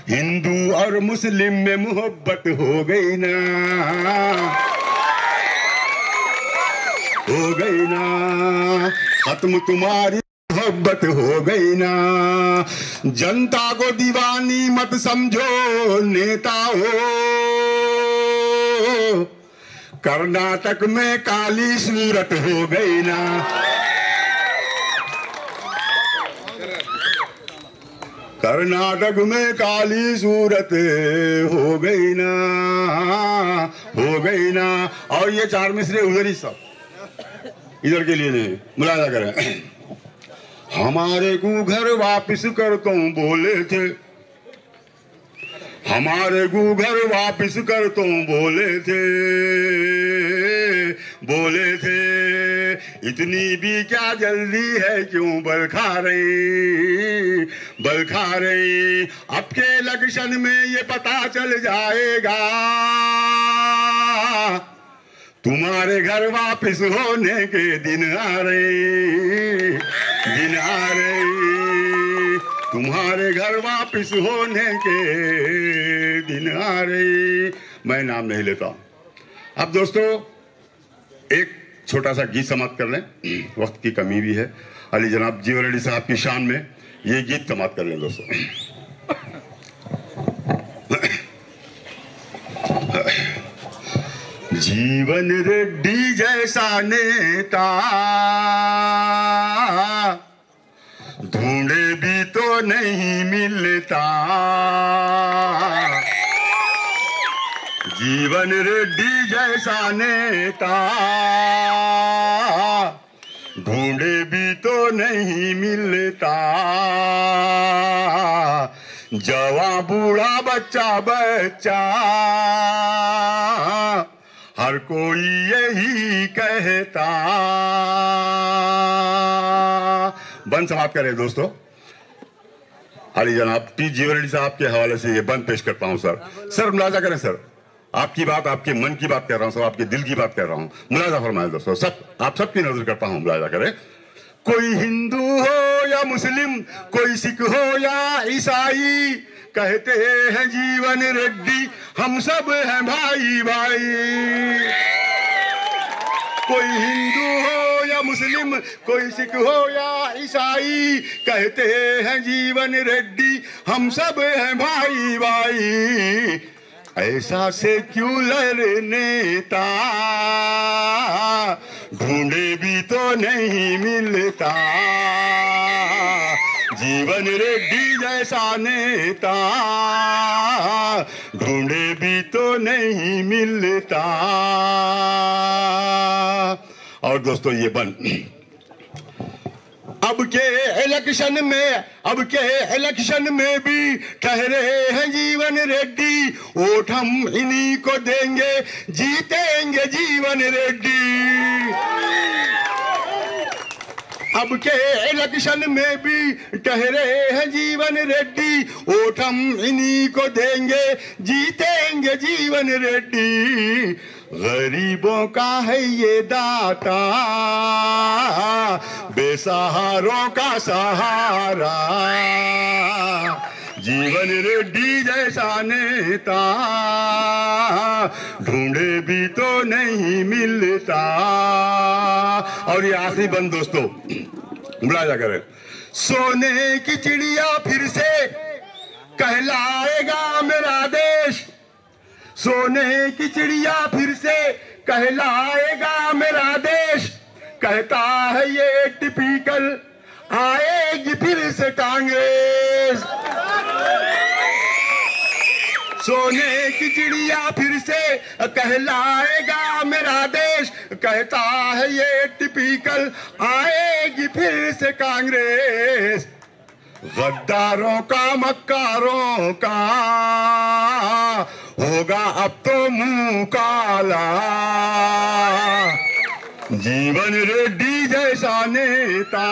हिंदू और मुस्लिम में मोहब्बत हो गई ना, हो गई ना, खत्म तुम्हारी मोहब्बत हो गई ना। जनता को दीवानी मत समझो नेता हो, कर्नाटक में काली सूरत हो गई ना, कर्नाटक में काली सूरत हो गई ना, हो गई ना। और ये 4 मिसरे उधर ही सब, इधर के लिए नहीं, मुलाजा करें। हमारे को घर वापिस कर तुम बोले थे, हमारे को घर वापिस कर तुम बोले थे, बोले थे। इतनी भी क्या जल्दी है, क्यों बल खा रही, बल खा रही। अब के इलेक्शन में ये पता चल जाएगा, तुम्हारे घर वापिस होने के दिन आ रहे, दिन आ रहे, तुम्हारे घर वापिस होने के दिन आ रहे। मैं नाम नहीं लेता। अब दोस्तों एक छोटा सा गीत समाप्त कर लें, वक्त की कमी भी है। अली जनाब जीवन रेड्डी साहब की शान में ये गीत समाप्त कर लें दोस्तों। जीवन रेड्डी जैसा नेता ढूंढे भी तो नहीं मिलता, जीवन रेड्डी जैसा नेता ढूंढे भी तो नहीं मिलता। जवां बूढ़ा बच्चा बच्चा हर कोई यही कहता। बंद समाप्त करें दोस्तों। अली जनाब टी जीवन रेड्डी साहब के हवाले से ये बंद पेश करता हूं सर। सर मुलाजा करें सर, आपकी बात आपके मन की बात कर रहा हूं सर, आपके दिल की बात कर रहा हूं। मुलाजा फरमाए दोस्तों, सब आप सबकी नजर करता हूं, मुलाजा करें। कोई हिंदू हो या मुस्लिम, कोई सिख हो या ईसाई, कहते हैं जीवन रेड्डी, हम सब हैं भाई भाई। कोई हिंदू हो या मुस्लिम, कोई सिख हो या ईसाई, कहते हैं जीवन रेड्डी, हम सब हैं भाई भाई। ऐसा सेक्युलर नेता ढूंढे भी तो नहीं मिलता, जीवन रेड्डी जैसा नेता ढूंढे भी तो नहीं मिलता। और दोस्तों ये बन अब के इलेक्शन में भी ठहरे हैं जीवन रेड्डी, वोट हम इन्हीं को देंगे, जीतेंगे जीवन रेड्डी। अब के इलेक्शन में भी ठहरे हैं जीवन रेड्डी, वोट हम इन्हीं को देंगे, जीतेंगे जीवन रेड्डी। गरीबों का है ये दाता, बेसहारों का सहारा, जीवन रेड्डी जैसा नेता ढूंढे भी तो नहीं मिलता। और ये आखिरी बंद दोस्तों बुलाया करें। सोने की चिड़िया फिर से कहलाएगा मेरा देश, सोने की चिड़िया फिर से कहलाएगा मेरा देश, कहता है ये टिपिकल, आएगी फिर से कांग्रेस। सोने की चिड़िया फिर से कहलाएगा मेरा देश, कहता है ये टिपिकल, आएगी फिर से कांग्रेस। गद्दारों का मक्कारों का होगा अब तो मुंह काला, जीवन रेड्डी जैसा नेता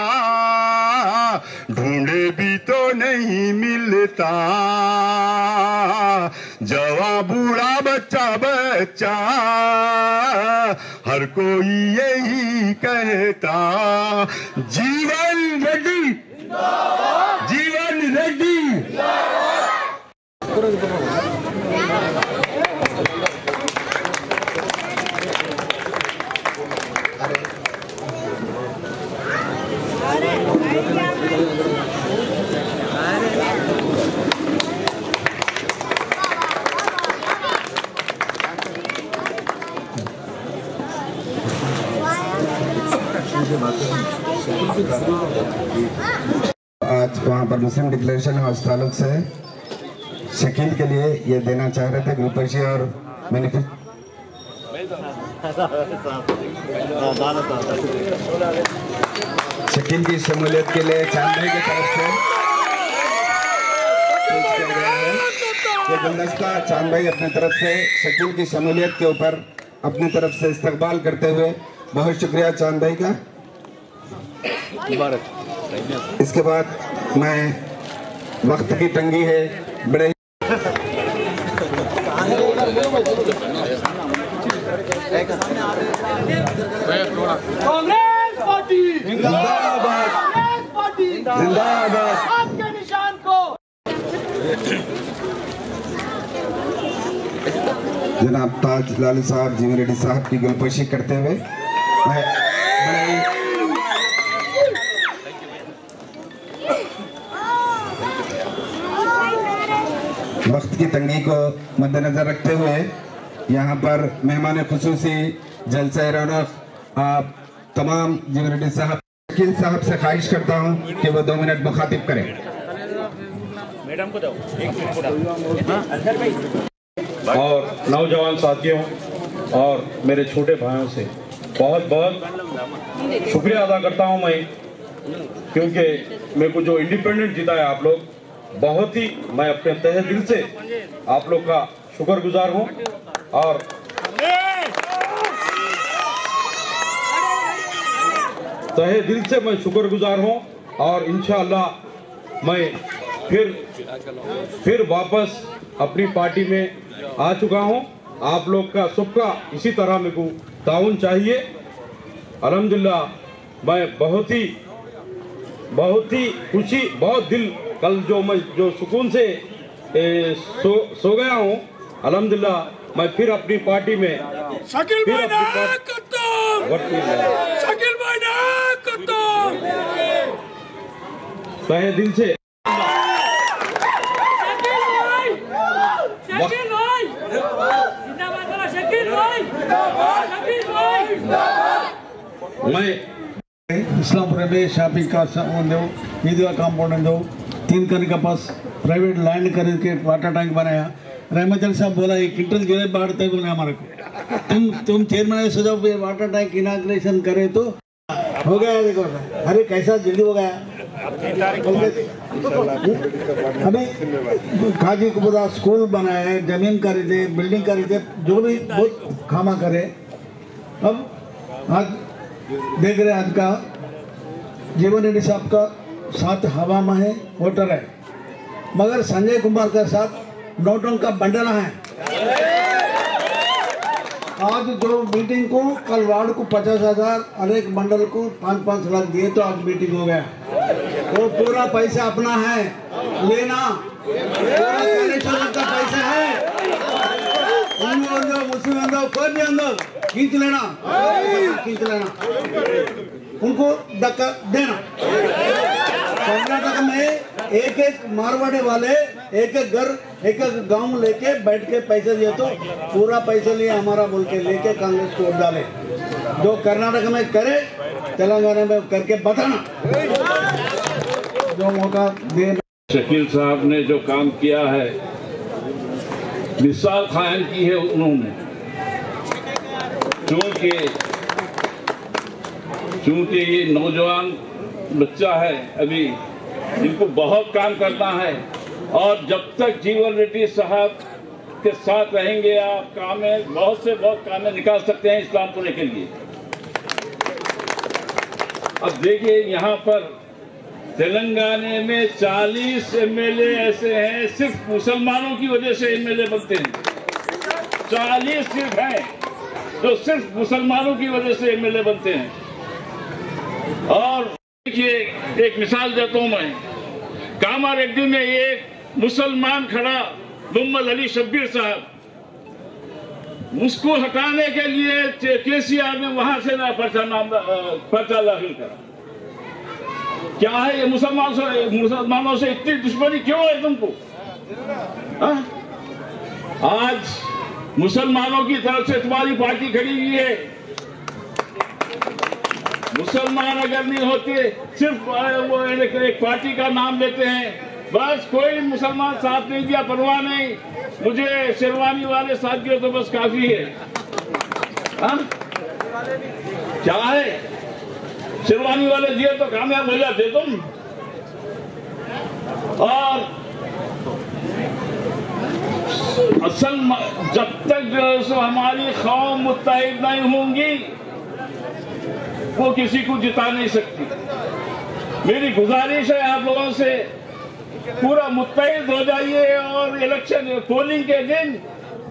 ढूंढे भी तो नहीं मिलता। जवान बूढ़ा बच्चा बच्चा हर कोई यही कहता, जीवन रेड्डी, जीवन रेड्डी। आज वहाँ पर मुस्लिम डिक्लेरेशन हाउस ताल्लुक से शकील के लिए ये देना चाह रहे थे ग्रुपशी और मैनिफेस्टो। शकील की शमूलियत के लिए चांद भाई की तरफ से पेश किया गया है। ये गुलदस्ता चांद भाई अपनी तरफ से शकील की शमूलियत के ऊपर अपनी तरफ से इस्तकबाल करते हुए बहुत शुक्रिया चांद भाई का। इसके बाद मैं वक्त की तंगी है, बड़े कांग्रेस पार्टी जिंदाबाद, जिंदाबाद। आपके निशान को जनाब ताज लालू साहब जीवन रेड्डी साहब की गुलपोशी करते हुए मैं वक्त की तंगी को मद्देनजर रखते हुए यहाँ पर मेहमान खुसूसी जलसा रौनक आप तमाम जीवन रेड्डी साहब शकील साहब से ख्वाहिश करता हूँ कि वो 2 मिनट मुखातिब करें। मैडम को दो, और नौजवान साथियों और मेरे छोटे भाइयों से बहुत बहुत शुक्रिया अदा करता हूं मैं, क्योंकि मेरे को जो इंडिपेंडेंट जीता है आप लोग, बहुत ही मैं अपने तहे दिल से आप लोग का शुक्रगुजार हूं और तहे दिल से मैं शुक्रगुजार हूं और इंशाअल्लाह मैं फिर वापस अपनी पार्टी में आ चुका हूं। आप लोग का सबका इसी तरह मेरे को ताउन चाहिए। अल्हम्दुलिल्लाह मैं बहुत ही खुशी, बहुत दिल कल जो मैं जो सुकून से सो गया हूँ। अल्हम्दुलिल्लाह मैं फिर अपनी पार्टी में शकील भाई ना शकील भाई ना तहे दिल से मैं ఇస్లాంపుర में शॉपिंग का ईदगाह कांपाउंड तीन कन का पास प्राइवेट लैंड खरीद के वाटर टैंक बनाया। रहमत अली साहब बोला 1 क्विंटल जलेब बांटते बोले हमारे को, तुम चेयरमैन सुझाव पे वाटर टैंक इनाग्रेशन करे तो हो गया। देखो अरे कैसा जल्दी हो गया। अभी काजी कुबरा स्कूल बनाए, जमीन खरीदे, बिल्डिंग खरीदे, जो भी बहुत खामा करे। अब आज देख रहे आज का जीवन रेड्डी साहब का साथ हवा में है, वोटर है, मगर संजय कुमार का साथ नोटों का बंडना है। आज जो मीटिंग को कल वार्ड को 50,000 और एक मंडल को 5-5 लाख दिए तो आज मीटिंग हो गया। वो पूरा पैसा अपना है, लेना पूरा कलेक्शन का पैसा है। हिंदू अंदर, मुस्लिम अंदर, कोई भी अंदर खींच लेना, उनको धक्का देना। कर्नाटक में एक मारवाड़ी वाले एक घर एक गांव लेके बैठ के पैसे दिए तो पूरा पैसे लिए हमारा बोल के लेके कांग्रेस को वोट डाले। जो कर्नाटक में करे तेलंगाना में करके बताना, जो मौका दे। शकील साहब ने जो काम किया है, मिसाल कायम की है उन्होंने। चूंकि ये नौजवान बच्चा है अभी, इनको बहुत काम करना है और जब तक जीवन रेड्डी साहब के साथ रहेंगे आप बहुत से काम निकाल सकते हैं इस्लामपुर के लिए। अब देखिए यहाँ पर तेलंगाना में 40 एमएलए ऐसे हैं सिर्फ मुसलमानों की वजह से एमएलए बनते हैं। 40 सिर्फ हैं जो सिर्फ मुसलमानों की वजह से एमएलए बनते हैं। और देखिए एक मिसाल देता हूं मैं, कामारेड्डी में एक मुसलमान खड़ा मोहम्मद अली शब्बीर साहब, उसको हटाने के लिए केसीआर ने वहां से पर्चा दाखिल करा। क्या है ये मुसलमानों से इतनी दुश्मनी क्यों है तुमको? आज मुसलमानों की तरफ से तुम्हारी पार्टी खड़ी हुई है। मुसलमान अगर नहीं होते, सिर्फ वो एक पार्टी का नाम लेते हैं, बस कोई मुसलमान साथ नहीं दिया, परवाह नहीं, मुझे शेरवानी वाले साथ दिए तो बस काफी है। क्या है, शेरवानी वाले दिए तो कामयाब हो जाते तुम। और असल जब तक हमारी कौम मुत्तहिद नहीं होंगी वो किसी को जिता नहीं सकती। मेरी गुजारिश है आप लोगों से, पूरा मुत्तहिद हो जाइए और इलेक्शन पोलिंग के दिन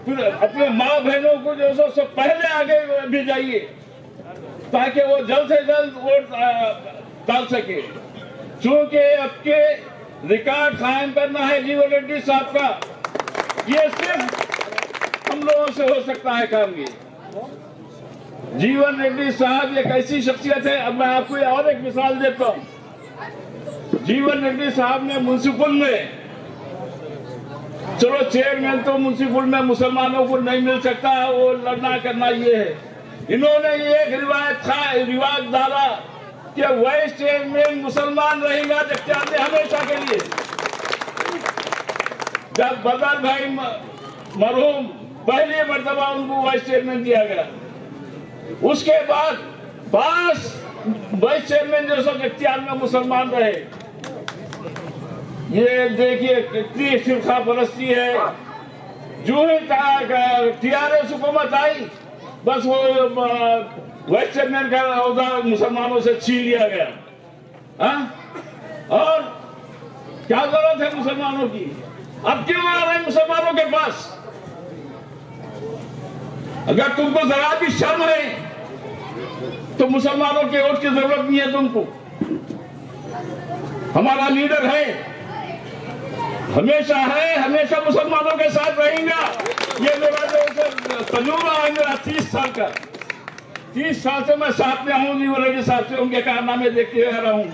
फिर अपने माँ बहनों को जो सब पहले आगे भी जाइए ताकि वो जल्द से जल्द वोट डाल सके। चूंकि आपके रिकॉर्ड कायम करना है जीवन रेड्डी साहब का, ये सिर्फ हम लोगों से हो सकता है काम। ये जीवन रेड्डी साहब एक ऐसी शख्सियत है। अब मैं आपको और एक मिसाल देता हूं। जीवन रेड्डी साहब ने म्युनिसिपल में, चलो चेयरमैन तो म्युनिसिपल में मुसलमानों को नहीं मिल सकता, वो लड़ना करना ये है। इन्होंने एक रिवाज डाला कि वाइस चेयरमैन मुसलमान रहेगा जख्तियार में हमेशा के लिए। जब बदर भाई मरहूम पहली मर्तबा उनको वाइस चेयरमैन दिया गया, उसके बाद 5 वाइस चेयरमैन जो सब इख्तियार में मुसलमान रहे। ये देखिए कितनी फिरका परस्ती है। जो ही टीआरएस हुकूमत आई, बस वो वाइस चेयरमैन का ओहदा मुसलमानों से छीन लिया गया। और क्या जरूरत है मुसलमानों की? अब क्यों आ रहे हैं मुसलमानों के पास? अगर तुमको जरा भी शर्म है तो मुसलमानों के वोट की जरूरत नहीं है तुमको। हमारा लीडर है, हमेशा है, हमेशा मुसलमानों के साथ रहेगा। ये मेरा जो तजुर्बा है मेरा 30 साल का, 30 साल से मैं साथ में हूँ जीवन रेड्डी साहब से, उनके कारनामे देखते हुए रहा हूँ।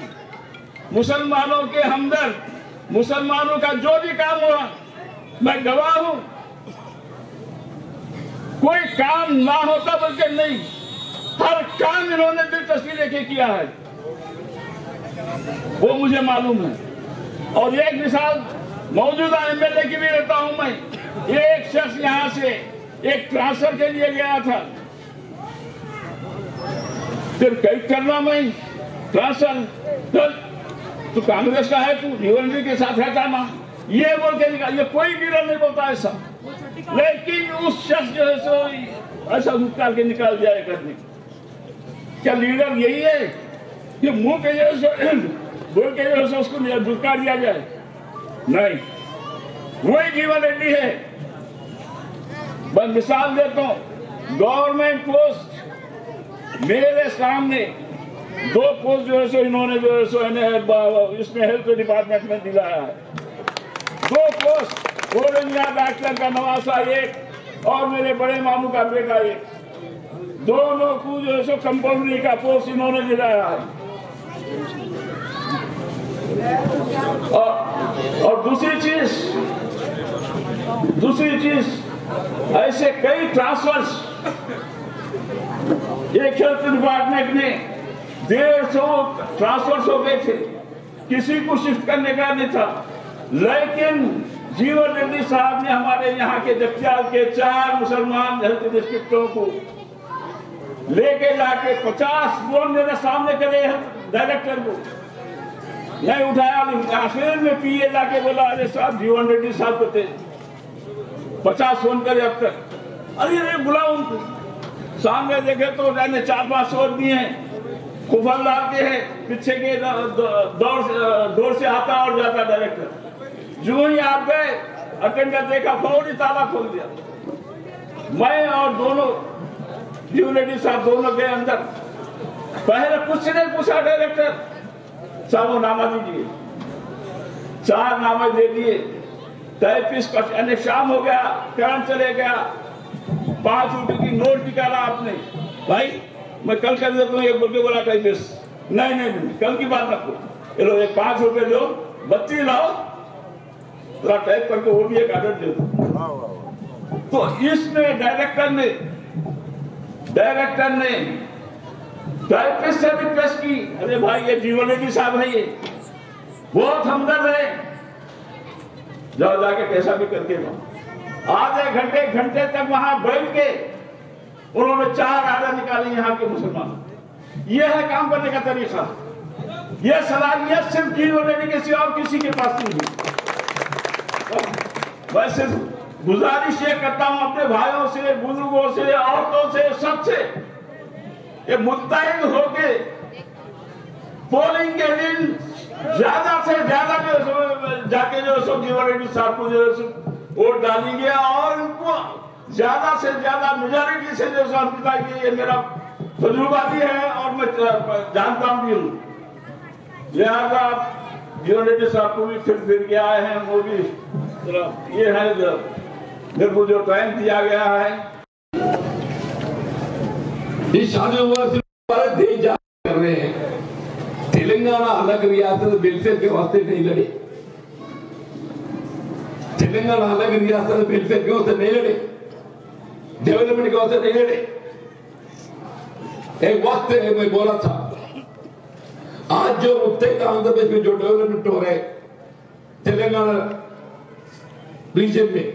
मुसलमानों के हमदर्द, मुसलमानों का जो भी काम हुआ मैं गवाह हूँ। कोई काम ना होता बल्कि नहीं, हर काम इन्होंने दिलचस्पी लेके किया है, वो मुझे मालूम है। और एक मिसाल मौजूदा एमएलए की भी लेता हूं मैं। एक शख्स यहां से एक ट्रांसफर के लिए गया था, फिर कैद करना मैं ट्रांसफर, तो कांग्रेस का है, तू जीवन रेड्डी के साथ रहता ना, ये बोल के निकाल। ये कोई लीडर नहीं बोलता ऐसा, लेकिन उस शख्स जो है सो ऐसा धुतकार के निकाल दिया करने। क्या लीडर यही है कि मुंह के जैसे बोल के जैसे उसको धुतकार दिया जाए? नहीं, वही जीवन रेड्डी है। मैं मिसाल देता हूं, गवर्नमेंट पोस्ट मेरे सामने 2 पोस्ट जो है सो इन्होंने जो है सो इसमें हेल्थ डिपार्टमेंट में दिलाया है। 2 पोस्ट, डॉक्टर का नवासा एक और मेरे बड़े मामू का बेटा एक, दोनों को जो है सो कंपाउंडरी का पोस्ट इन्होंने दिलाया है। और दूसरी चीज ऐसे कई ट्रांसफर्स एक हेल्थ डिपार्टमेंट में 150 ट्रांसफर्स हो गए थे, किसी को शिफ्ट करने का नहीं था, लेकिन जीवन रेड्डी साहब ने हमारे यहाँ के जगत्याल के 4 मुसलमान हेल्थ डिस्ट्रिक्टों को लेके जाके 50 फोन मेरे सामने करे डायरेक्टर को, नहीं उठाया। आखिर में पीए जाके बोला, अरे साहब जीवन रेड्डी साहब को थे 50 फोन करे अब तक। अरे बुलाओ उनको। सामने देखे तो मैंने 4-5 फोन दिए हैं, खुफल डालते हैं, पीछे के दौर से आता और जाता डायरेक्टर। जो ही आप गए, अटेंडर देखा, फौरी ताला खोल दिया। मैं और दोनों जीवन रेड्डी साहब दोनों गए अंदर। पहले कुछ नहीं पूछा डायरेक्टर साहब, वो नामा दीजिए। 4 नामे दे दिए, 33 शाम हो गया, करंट चले गया, 5 रुपए की नोट निकाला आपने, भाई मैं कल कर देता हूँ, एक बोल के बोला टाइपिस, नहीं कल की बात रखो, चलो एक 5 रुपए दो, बत्ती लाओ, थोड़ा टाइप करके वो भी एक आर्डर दे दो। तो इसमें डायरेक्टर ने टाइपिस्ट से रिक्वेस्ट की, अरे भाई ये जीवन रेड्डी साहब है, ये बहुत हमदर्द है, जाओ जाके कैसा भी करके लो। आधे घंटे तक वहां बैठ के उन्होंने 4 आर्डर निकाले यहाँ के मुसलमान। ये है काम करने का तरीका। ये सलाहियत सिर्फ जीवन रेड्डी के सिवा और किसी के पास नहीं है। वैसे गुजारिश ये करता हूं अपने भाइयों से, बुजुर्गों से, औरतों से, सबसे, ये मुत्तहिद होके पोलिंग के दिन ज्यादा से ज्यादा जो जाके जो सो जीवन रेड्डी साहब को जो वोट डालेंगे और उनको ज्यादा से ज्यादा मेजॉरिटी से जो हम बताएंगे। ये मेरा तजुर्बा भी है और मैं जानता भी हूँ। लिहाजा जीवन रेड्डी साहब को भी फिर के आए हैं, वो भी ये है मेरे को जो टाइम दिया गया है। इस शादी भारत देश जा कर रहे हैं। तेलंगाना अलग रियासत वेलफेयर के वास्ते नहीं लड़े, तेलंगाना अलग रियासत वेलफेयर के वास्ते नहीं लड़े, डेवलपमेंट के वास्ते नहीं लड़े। एक वक्त मैं बोला था, आज जो उत्तर आंध्र प्रदेश में जो डेवलपमेंट हो रहा है तेलंगाना रीजन में,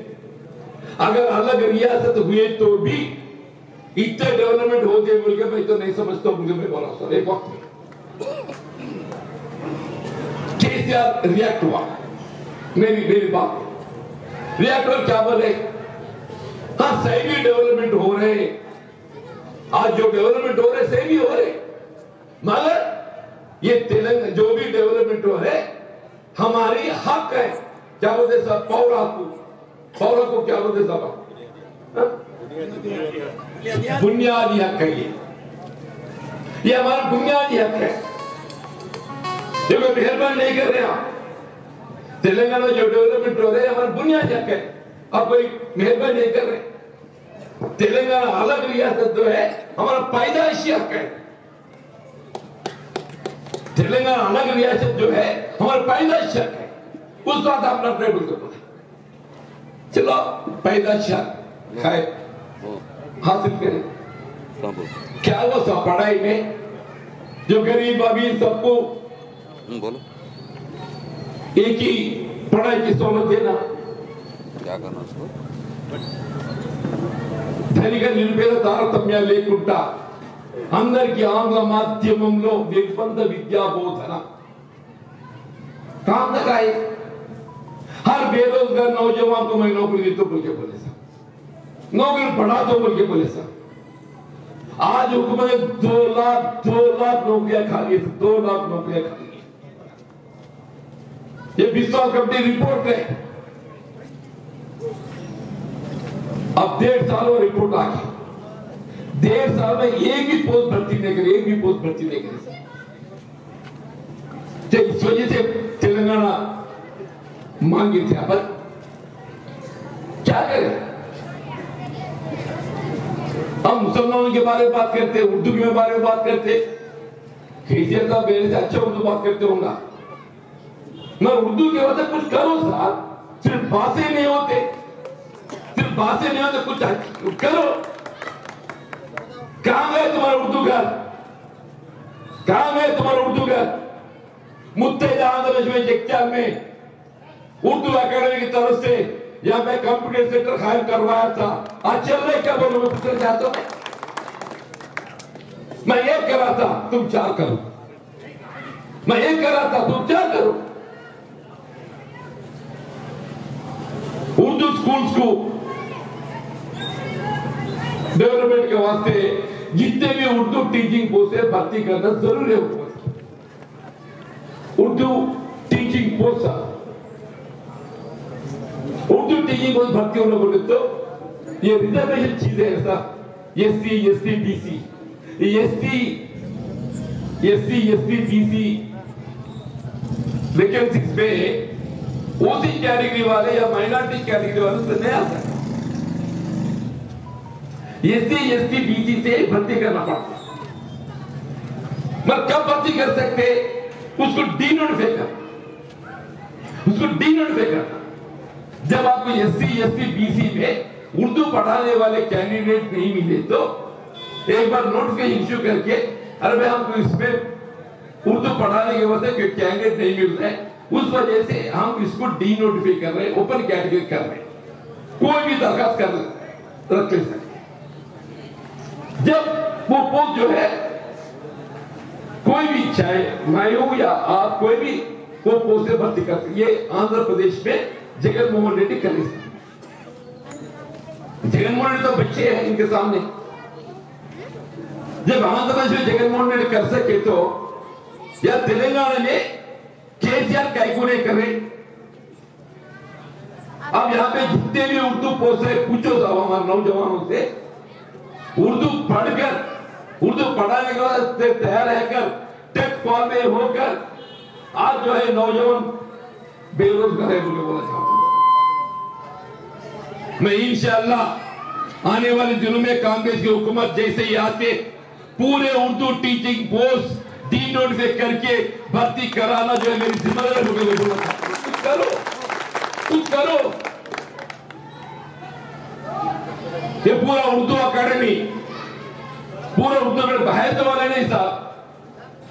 अगर अलग रियासत हुए तो भी इतना डेवलपमेंट हो गए बोल के मैं तो नहीं समझता हूं। मैं बोला सर, एक वक्त केसीआर रिएक्ट हुआ, मेरी बात रिएक्ट हुआ, क्या बोले, हाँ सही भी डेवलपमेंट हो रहे, आज जो डेवलपमेंट हो रहे सही भी हो रहे, मगर ये तेलंगाना जो भी डेवलपमेंट हो रहे हमारी हक है। क्या बोलते साहब, पौरा को क्या बोलते साहब, बुनियादी हक है, ये हमारा बुनियादी हक है। देखो मेहरबानी नहीं कर रहे आप, तेलंगाना जो डेवलपमेंट हो रहे हैं हमारी बुनियादी हक है, अब कोई मेहरबानी नहीं कर रहे। तेलंगाना अलग रियासत जो है हमारा पैदाइशी हक है। तेलंगाना अलग रियासत जो है हमारा पैदाइशी हक है, उस बात अपना ट्रेबल को बोले। चलो पैदाइशी हक है हासिल करें। क्या वो सब पढ़ाई में जो गरीब अमीर सबको बोलो एक ही पढ़ाई की सहूलत देना, क्या करना उसको ధనిక నిరుపేద తారతమ్యాలు లేకుండా అందరికీ ఆంగ్ల మాధ్యమంలో నిర్బంధ విద్యా బోధన। कहां तक आए? हर बेरोजगार नौजवान को मैं नौकरी देता बोल के बोले सर, नौकरी बढ़ा दो बोल के बोले सर। आज हुकूमत 2 लाख नौकरियां खाली है, 2 लाख नौकरियां खाली है। ये विश्वास कमेटी रिपोर्ट है। अब 1.5 साल और रिपोर्ट आ गई, 1.5 साल में एक भी पोस्ट भर्ती नहीं करी, एक भी पोस्ट भर्ती नहीं करी। इस वजह से तेलंगाना मांगी थी। अब क्या करें? हम मुसलमानों के बारे में बात करते, उर्दू के बारे में बात करते। केसीआर साहब मेरे से अच्छा उर्दू बात करते होंगे, मैं उर्दू के वजह कुछ करो साहब, सिर्फ बातें नहीं होते, सिर्फ बातें नहीं होते, कुछ करो। कहां गए तुम्हारा उर्दू घर? कहां गए तुम्हारा उर्दू घर? मुत्तहिदा आंध्र प्रदेश में जगत्याल में उर्दू अकेडमी की तरफ से यहाँ पे कंप्यूटर सेंटर कायम करवाया था। आज चल रहे क्या बोलो, मैं पूछना चाहता हूं। मैं एक कर रहा था, तुम 4 करो। मैं एक कर रहा था, तुम 4 करो। उर्दू स्कूल्स को डेवलपमेंट के वास्ते जितने भी उर्दू टीचिंग पोस्ट है भर्ती करना जरूरी है। Urdu teaching post, Urdu teaching post भर्ती होने बोले तो ये रिजर्वेशन चीजें है साहब। SC ST BC, SC BC vacancies में ओसी कैटेगरी वाले या माइनॉरिटी कैटेगरी वाले से नहीं आता। एससी एसटी बीसी से भर्ती करना पड़ता। मतलब कब भर्ती कर सकते? उसको डीनोटिफाई करना, उसको डीनोटिफाई करना। जब आपको एससी एसटी बीसी में उर्दू पढ़ाने वाले कैंडिडेट नहीं मिले तो एक बार नोटिफिकेशन इश्यू करके, अरे भाई हमको इसमें उर्दू पढ़ाने के वजह से कैंडिडेट नहीं मिल रहे, उस वजह से हम इसको डीनोटिफाई कर रहे हैं, ओपन कैटेगरी कर रहे हैं। कोई भी दरखास्त कर रख ले सकते। जब वो पोस्ट जो है कोई भी, चाहे मैं हूं या आप, कोई भी वो पोस्ट से भर्ती कर सकते। ये आंध्र प्रदेश में जगनमोहन रेड्डी कर सकते। जगनमोहन रेड्डी तो बच्चे हैं इनके सामने। जब आंध्र प्रदेश में जगनमोहन रेड्डी कर सके तो या तेलंगाना में केसीआर कैको नहीं कर रहे। अब यहाँ पे जितने भी उर्दू पोस्ट है, पूछो साहब हमारे नौजवानों से, उर्दू पढ़कर, उर्दू पढ़ाने के बाद तैयार रहकर टेक क्वालिफाई होकर आज जो है नौजवान बेरोजगार है बोले बोला चाहता हूं। मैं इंशाअल्लाह आने वाले दिनों में कांग्रेस की हुकूमत जैसे ही आते पूरे उर्दू टीचिंग पोस्ट डीनोटिफाई करके भर्ती कराना जो है मेरी जिम्मेदारी होगी। कुछ करो, कुछ करो। ये पूरा उर्दू अकेडमी, पूरा उर्दू में बाहर से वाले नहीं साहब,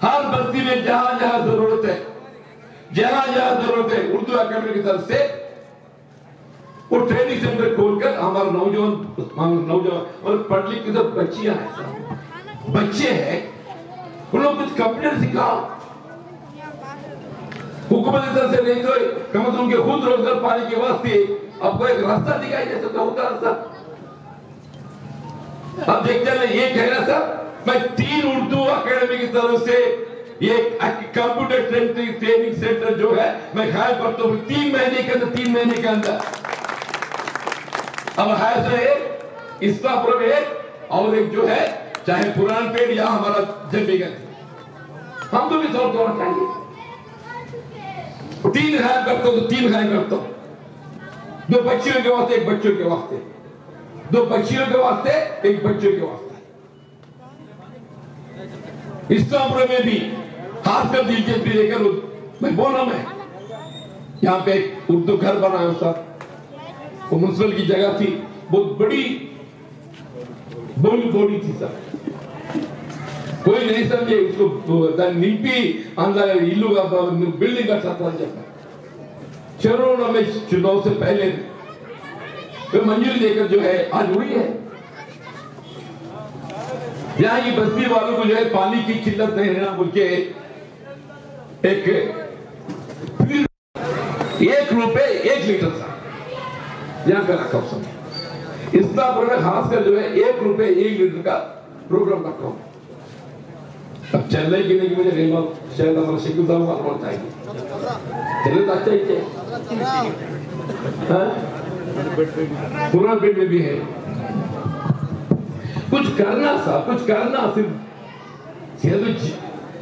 हर बस्ती में जहां जहां जरूरत है, जहां जहां जरूरत है, उर्दू अकेडमी की तरफ से वो ट्रेनिंग सेंटर खोलकर हमारे नौजवान और पढ़ लिख के सब बच्चियां हैं, बच्चे हैं, उन लोग कुछ कंप्यूटर सिखाओ। हुकूमत की तरफ से नहीं तो कम से कम उनके खुद रोजगार पाने के वास्ते आपको एक रास्ता दिखाई दे सकता होगा रास्ता। अब देखते हैं ये कह रहा था मैं 3 उर्दू अकेडमी की तरफ से ये कंप्यूटर ट्रेनिंग सेंटर जो है मैं ख्याल करता हूँ 3 महीने के अंदर, 3 महीने के अंदर। अब है तो एक इस्लापुर में और एक जो है चाहे पुरान पेड़ या हमारा जमीगंज, हम तो भी सौर चाहिए। 3 गायब करता हूं तो 3 गायब करता हूं। 2 बच्चियों के वास्ते, 1 बच्चों के वास्ते, 2 बच्चियों के वास्ते, 1 बच्चों के वास्ते। इस्लामपुर में भी खासकर दिलचस्पी लेकर मैं बोला, मैं यहाँ पे एक उर्दू घर बनाया सर, वो म्युनिसिपल की जगह थी, बहुत बड़ी बोली थी सर, कोई नहीं समझे उसको निपी अंदर इल्लू का बिल्डिंग का छाता चरणों में चुनाव से पहले तो मंजूरी देकर जो है आज हुई है। यहाँ की बस्ती वालों को जो है पानी की किल्लत नहीं रहना बोल के एक ₹1 1 लीटर था यहाँ पे रखा समय। इस्लामपुर में खासकर जो है ₹1 1 लीटर का प्रोग्राम रखा हूं। अब चल रही कि नहीं मुझे रेमा शायद हमारा शेखुल साहब मालूम चाहिए, चले तो अच्छा ही चाहिए। पूरा पेट में भी है, कुछ करना साहब, कुछ करना। सिर्फ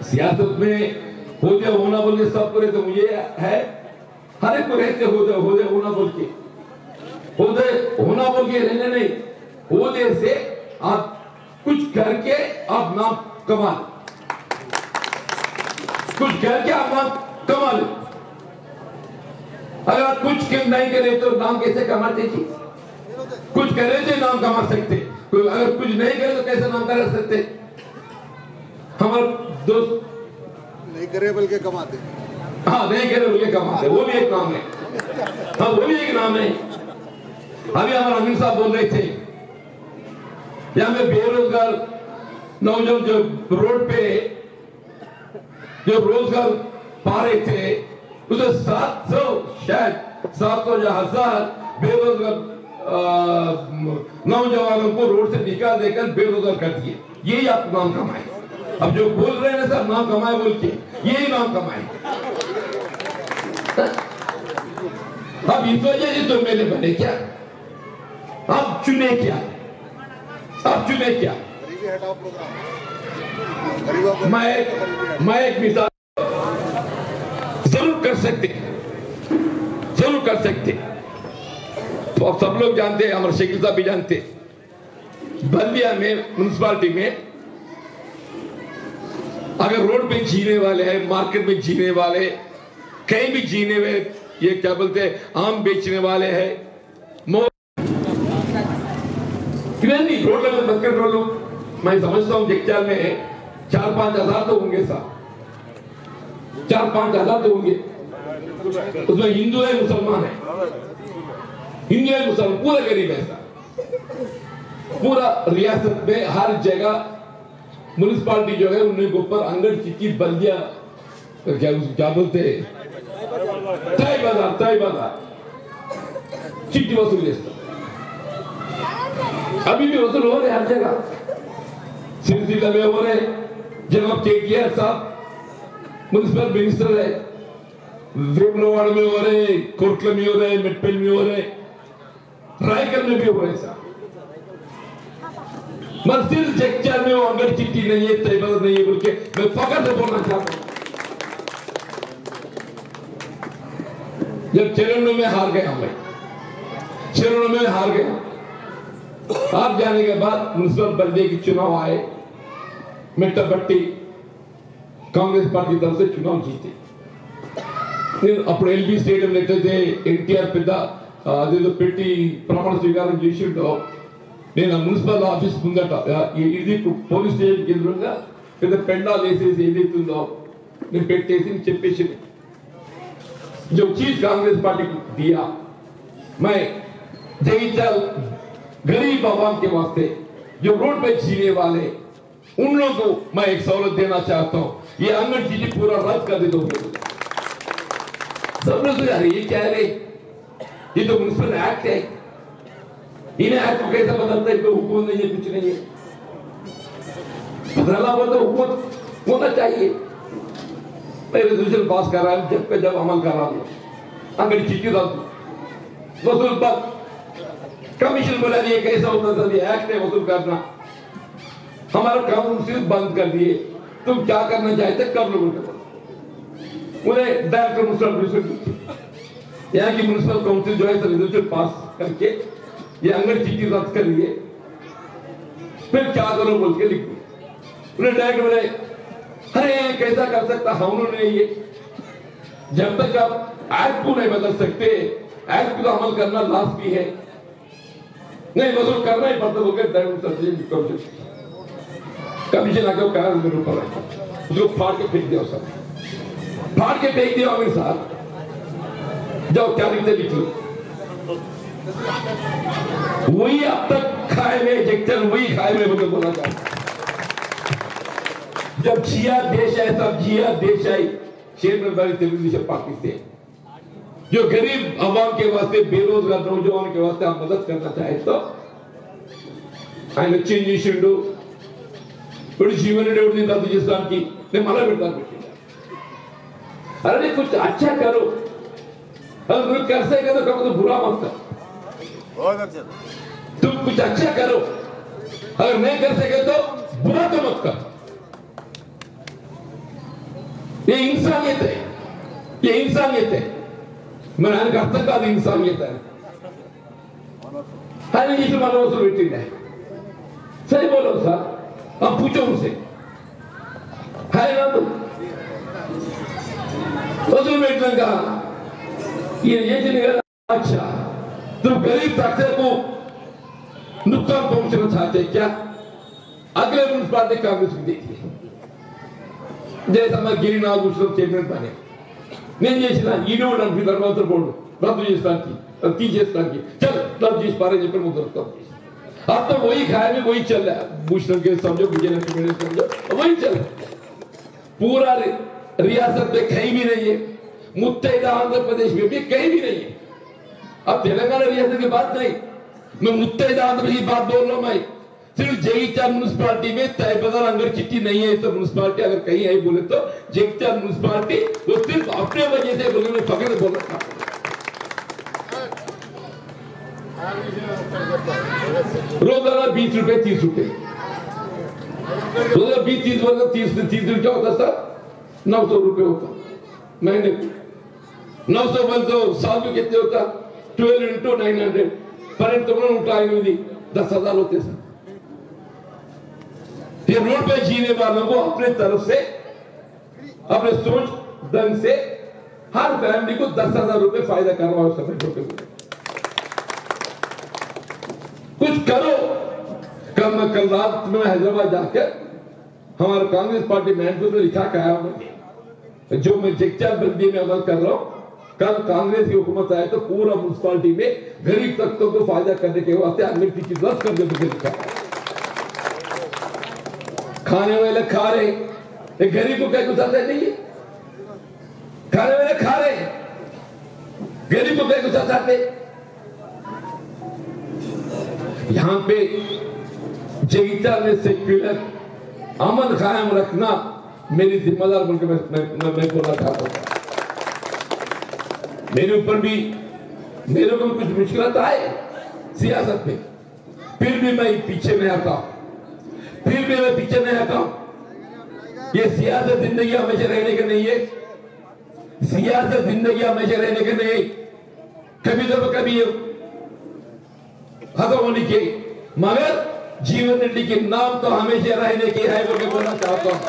सियासत में हो जाए होना बोल के सब करे तो मुझे है, हर एक को रहते हो जाए होना बोल के, हो जाए होना बोल के रहने नहीं, होने से आप कुछ करके आप नाम कमा, कुछ करके आप नाम कमा ले। अगर आप कुछ नहीं करे तो नाम कैसे कमाते जी? कुछ करे तो नाम कमा सकते, अगर कुछ नहीं करे तो कैसे नाम कमा सकते? हमारे दोस्त नहीं करे बल्कि कमाते, हाँ नहीं करे बल्कि कमाते, वो भी एक नाम है। हाँ वो भी एक नाम है। अभी हमारे अमीर साहब बोल रहे थे यहाँ में बेरोजगार नौजवान जो रोड पे जो रोजगार पा रहे थे, उसे 700 शायद 700 या 1000 बेरोजगार नौजवानों को रोड से निकाल देकर बेरोजगार कर दिए। यही आप नाम कमाए। अब जो बोल रहे हैं सर नाम कमाए बोल के, यही नाम कमाए। अब इस वजह से तो मेले बने क्या, आप चुने क्या, आप चुने क्या? मैं एक मिसाल जरूर कर सकते, जरूर कर सकते। तो आप सब लोग जानते हैं, हमारे शेखिल साहब भी जानते, बल्दिया में म्युनिसिपालिटी में अगर रोड पे जीने वाले हैं, मार्केट में जीने वाले, कहीं भी जीने वाले, ये क्या बोलते हैं, आम बेचने वाले हैं, नहीं रोड लेवल बंद कर लो। मैं समझता हूँ जगचाल में 4-5 हजार तो होंगे साहब, 4-5 हजार तो होंगे। उसमें हिंदू है मुसलमान है, हिंदू है मुसलमान, पूरा गरीब है साहब। पूरा रियासत में हर जगह म्युनिसिपालिटी जो है उन्हें ऊपर अंगड़ चिक्की बल्दिया क्या बोलते हैं, तय बाजार चिट्ठी वसूल अभी भी वसूल हो रहे हर जगह। सिलसिला में हो रहे, जनाब केटीआर साहब म्युनिसिपल मिनिस्टर है, वेमलवाड़ा में हो रहे, कोटला में हो रहे, मेटपेल में हो रहे, रायगढ़ में भी हो रहे साहब। मस्जिद जगचाल में वो अंगड़ चिट्ठी नहीं है, तयबाजार नहीं है बोल के मैं फखर से बोलना चाहता हूं। जब चरणों में हार गया, मैं चरणों में हार गया, आप जाने के बाद म्युनिसिपल बल्दिया के चुनाव आए, मेट्टापट्टी कांग्रेस पार्टी की तरफ से चुनाव जीते। अपने एलबी स्टेडियम लेते थे, एनटीआर పెట్టి ప్రమాణ స్వీకారం చేసిండో నేను మున్సిపల్ ఆఫీస్ ముందట ఇది పోలీస్ స్టేషన్ ఎదురుగా పెద్ద పెండాలు వేసేసి ఏదైతుందో నేను పెట్టేసి చెప్పేసి जो चीज कांग्रेस पार्टी को दिया, मैं जगीचाल गरीब आवाम के वास्ते जो रोड पे जीने वाले उन लोगों को मैं एक सहूलत देना चाहता हूं। ये अंगन चीजें पूरा रद्द कर दे दो। सब लोग यार ये क्या है, ये तो म्युनिसिपल एक्ट है, इन्हें एक्ट को कैसे बदलता है? कोई हुकूमत नहीं है, कुछ नहीं है। बदलना हो तो हुकूमत होना चाहिए। रेजोल्यूशन पास कर रहा है, जब पे जब अमल कर रहा है, अंगड़ी चिट्ठी डाल दो, वसूल पर कमीशन बोला दिए कैसा होता था, ये एक्ट है वसूल करना, हमारा कानून सिर्फ बंद कर दिए। तुम क्या करना चाहते कर लो, उन्हें डायरेक्टर म्युनिसिपल यहाँ की म्युनिसिपल काउंसिल जो है रेजोल्यूशन पास करके ये अंगड़ चीटी रद्द कर लिए, फिर क्या करो बोल के लिख दिया। उन्हें डायरेक्टर बोले अरे कैसा कर सकता उन्होंने ये, जब तक आप एक्ट को नहीं बदल सकते, एक्ट को अमल करना लास्ट भी है, नहीं वसूल करना ही पड़ता बोलकर कमीशन आके कहा मेरे ऊपर उसको फाड़ के फेंक दिया, सब फाड़ के फेंक दिया अमीर साहब, जाओ क्या लिखते लिख लो। वही अब तक खाए में इंजेक्शन, वही खाए में मुझे बोला जाता। जब जिया देश है तब जिया देश आई शेरबारी टेलीविजन पार्टी से, जो गरीब आवाम के वास्ते, बेरोजगार नौजवान के वास्ते आप मदद करना चाहे तो ఆయన చేంజేసిండు, ఇప్పుడు जीवन डेवलप राजस्थान की मला भेटता अरे कुछ अच्छा करो, अगर कर सके तो कभी तो बुरा मत कर, तुम कुछ अच्छा करो, अगर नहीं कर सके तो बुरा तो मत कर। ये इंसानियत है, ये इंसानियत है, मैंने अर्थ का इंसानियत है। हर चीज मानो बेटी है, सही बोलो सर, अब पूछो उनसे है ना तो वसूल बेटन का ये चलेगा। अच्छा तुम गरीब तबके को नुकसान पहुंचना चाहते क्या? अगले म्युनिसिपालिटी कांग्रेस को देखिए, जैसा मैं गिरिनाथ मुस्लिम चेयरमैन बने, నేను చేసిన ఈడో నాకు ధర్మవంతుల బోర్డు రద్దు చేస్తానికి తీసేస్తానికి चल रद्द చేసి పారే చెప్పి ముందుకు अब तो वही खाए में वही चल रहा है, भूषण के समझो, विजयनगर समझो, वही चल रहा है। पूरा रियासत में कहीं भी नहीं है, मुत्तहिदा आंध्र प्रदेश में भी कहीं भी नहीं है। अब तेलंगाना रियासत की बात नहीं, मैं मुत्तहिदा आंध्र प्रदेश की बात बोल रहा हूं। मैं सिर्फ जगीचार म्युनिसिपालिटी में तयबजार अंगर चिट्ठी नहीं है। तो म्युनिसिपालिटी अगर कहीं है बोले तो जगीचार म्युनिसिपालिटी वो सिर्फ अपने वजह से बोले, मैं फकर बोल रहा था। रोजाना 20 रुपए 30 रुपए, रोजाना 20-30 मतलब 30 क्या होता सर? 900 रुपए होता महीने। 900 बल तो साल में कितने होता? 12 into 900 पर उठाएंगे 10,000 होते सर। ये रोड पे जीने वालों को अपने तरफ से, अपने सोच ढंग से हर फैमिली को 10,000 रुपए फायदा करवाओ सब रुपए। कुछ करो। कल रात में हैदराबाद जाकर हमारे कांग्रेस पार्टी मैनिफेस्टो लिखा के आया हूं, जो मैं जगचार बंदी में अमल कर रहा हूं। कल कांग्रेस की हुकूमत आए तो पूरा म्युनिसिपालिटी में गरीब तबकों को फायदा करने के वास्ते अगली चीज रद्द कर दे। लिखा खाने वाले खा रहे, गरीब को क्या गुस्साते नहीं है? खाने वाले खा रहे, गरीब को क्या गुस्साते? यहां पे जगीचा में सेक्युलर अमन कायम रखना मेरी जिम्मेदार बोलकर मैं बोलना चाहता हूं। मेरे ऊपर भी, मेरे को कुछ मुश्किल आए सियासत में, फिर भी मैं पीछे नहीं आता हूं, फिर भी मैं पीछे नहीं आता हूं। ये सियासत जिंदगी हमेशा रहने का नहीं है, सियासत जिंदगी हमेशा रहने का नहीं। कभी तो कभी खत्म होने की, मगर जीवन रेड्डी के नाम तो हमेशा रहने की है बोल के बोलना चाहता हूं।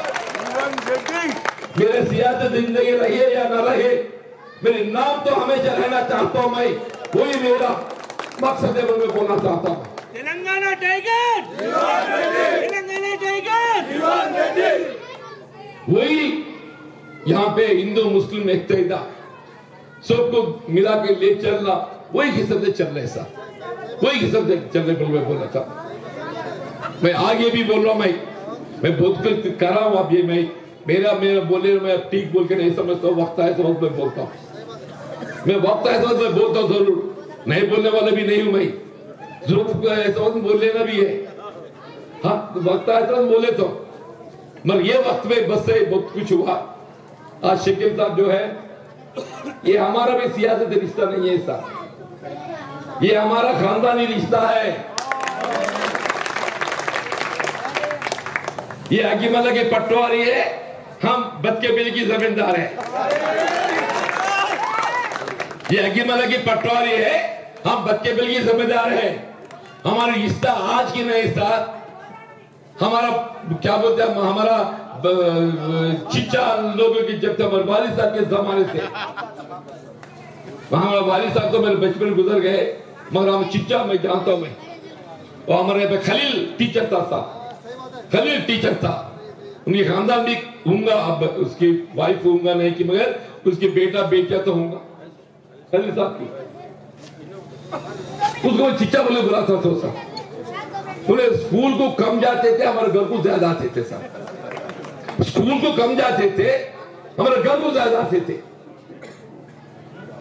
मेरे सियासत जिंदगी रहे या न रहे, मेरे नाम तो हमेशा रहना चाहता हूं। मैं वही मेरा मकसद है बोल के बोलना चाहता हूं। तेलंगाना टाइगर, तेलंगाना टाइगर, वही यहाँ पे हिंदू मुस्लिम एकता सबको मिला के ले चलना, वही किस्म से चल रहे साहब, वही किस्म से चल रहे बोलना चाहता। मैं आगे भी बोल रहा हूं, मैं बहुत कुछ कर रहा हूं। अब ये मैं मेरा बोले, मैं ठीक बोल के नहीं समझता हूँ। वक्त आए तो वक्त मैं बोलता हूँ, मैं वक्त आए तो मैं बोलता हूँ जरूर, नहीं बोलने वाला भी नहीं हूं मैं। जरूरत ऐसा वक्त बोल लेना भी है, हाँ वक्त आए तो बोले तो, मगर ये वक्त में बस से बहुत कुछ हुआ। आज शकील साहब जो है, ये हमारा भी सियासत रिश्ता नहीं है साहब, ये हमारा खानदानी रिश्ता है। ये अकीमला के पटवारी है, हम बच्चे बिल की जमींदार है, ये अगीमला की पटवारी है, हम बच्चे बिल की जिम्मेदार है। हमारा रिश्ता आज की नहीं साथ, हमारा क्या बोलते हैं, हमारा चिच्चा लोगों की जब तक वालिद साहब के जमाने से, हमारा वालिद साहब तो मेरे बचपन गुजर गए, मगर हम चिच्चा मैं जानता हूं मैं, और हमारे यहाँ पे खलील टीचर था, खलील टीचर था, उनके खानदान भी होऊंगा, अब उसकी वाइफ होऊंगा नहीं कि मगर उसकी बेटा बेटिया तो होऊंगा खलील साहब की, उसको मैं चिच्चा बोले बुलाता था साहब। उन्हें स्कूल को कम जाते थे, हमारे घर को ज्यादा आते थे साहब। स्कूल को कम जाते थे, हमारे घर को ज्यादा आते थे।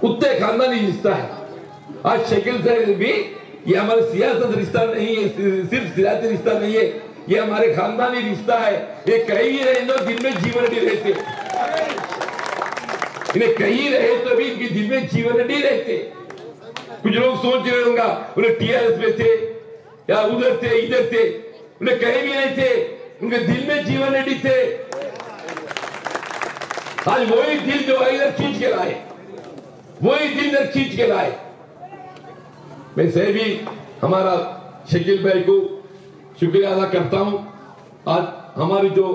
उतने खानदानी रिश्ता है। आज शकील से भी ये हमारा सियासत रिश्ता नहीं है, सिर्फ सियासती रिश्ता नहीं है, ये हमारे खानदानी रिश्ता है। ये कहीं रहे तो दिल में जीवन नहीं रहते, इन्हें कहीं रहे तो भी इनके दिल में जीवन नहीं रहते। कुछ लोग सोच रहे होंगे उन्हें टीआरएस में थे या उधर थे इधर थे, उन्हें कहीं भी नहीं थे, उनके दिल में जीवन नहीं थे। आज वही दिल जो है इधर खींच के लाए, वही दिल इधर खींच के लाए। मैं से भी हमारा शकील भाई को शुक्रिया अदा करता हूं। आज हमारी जो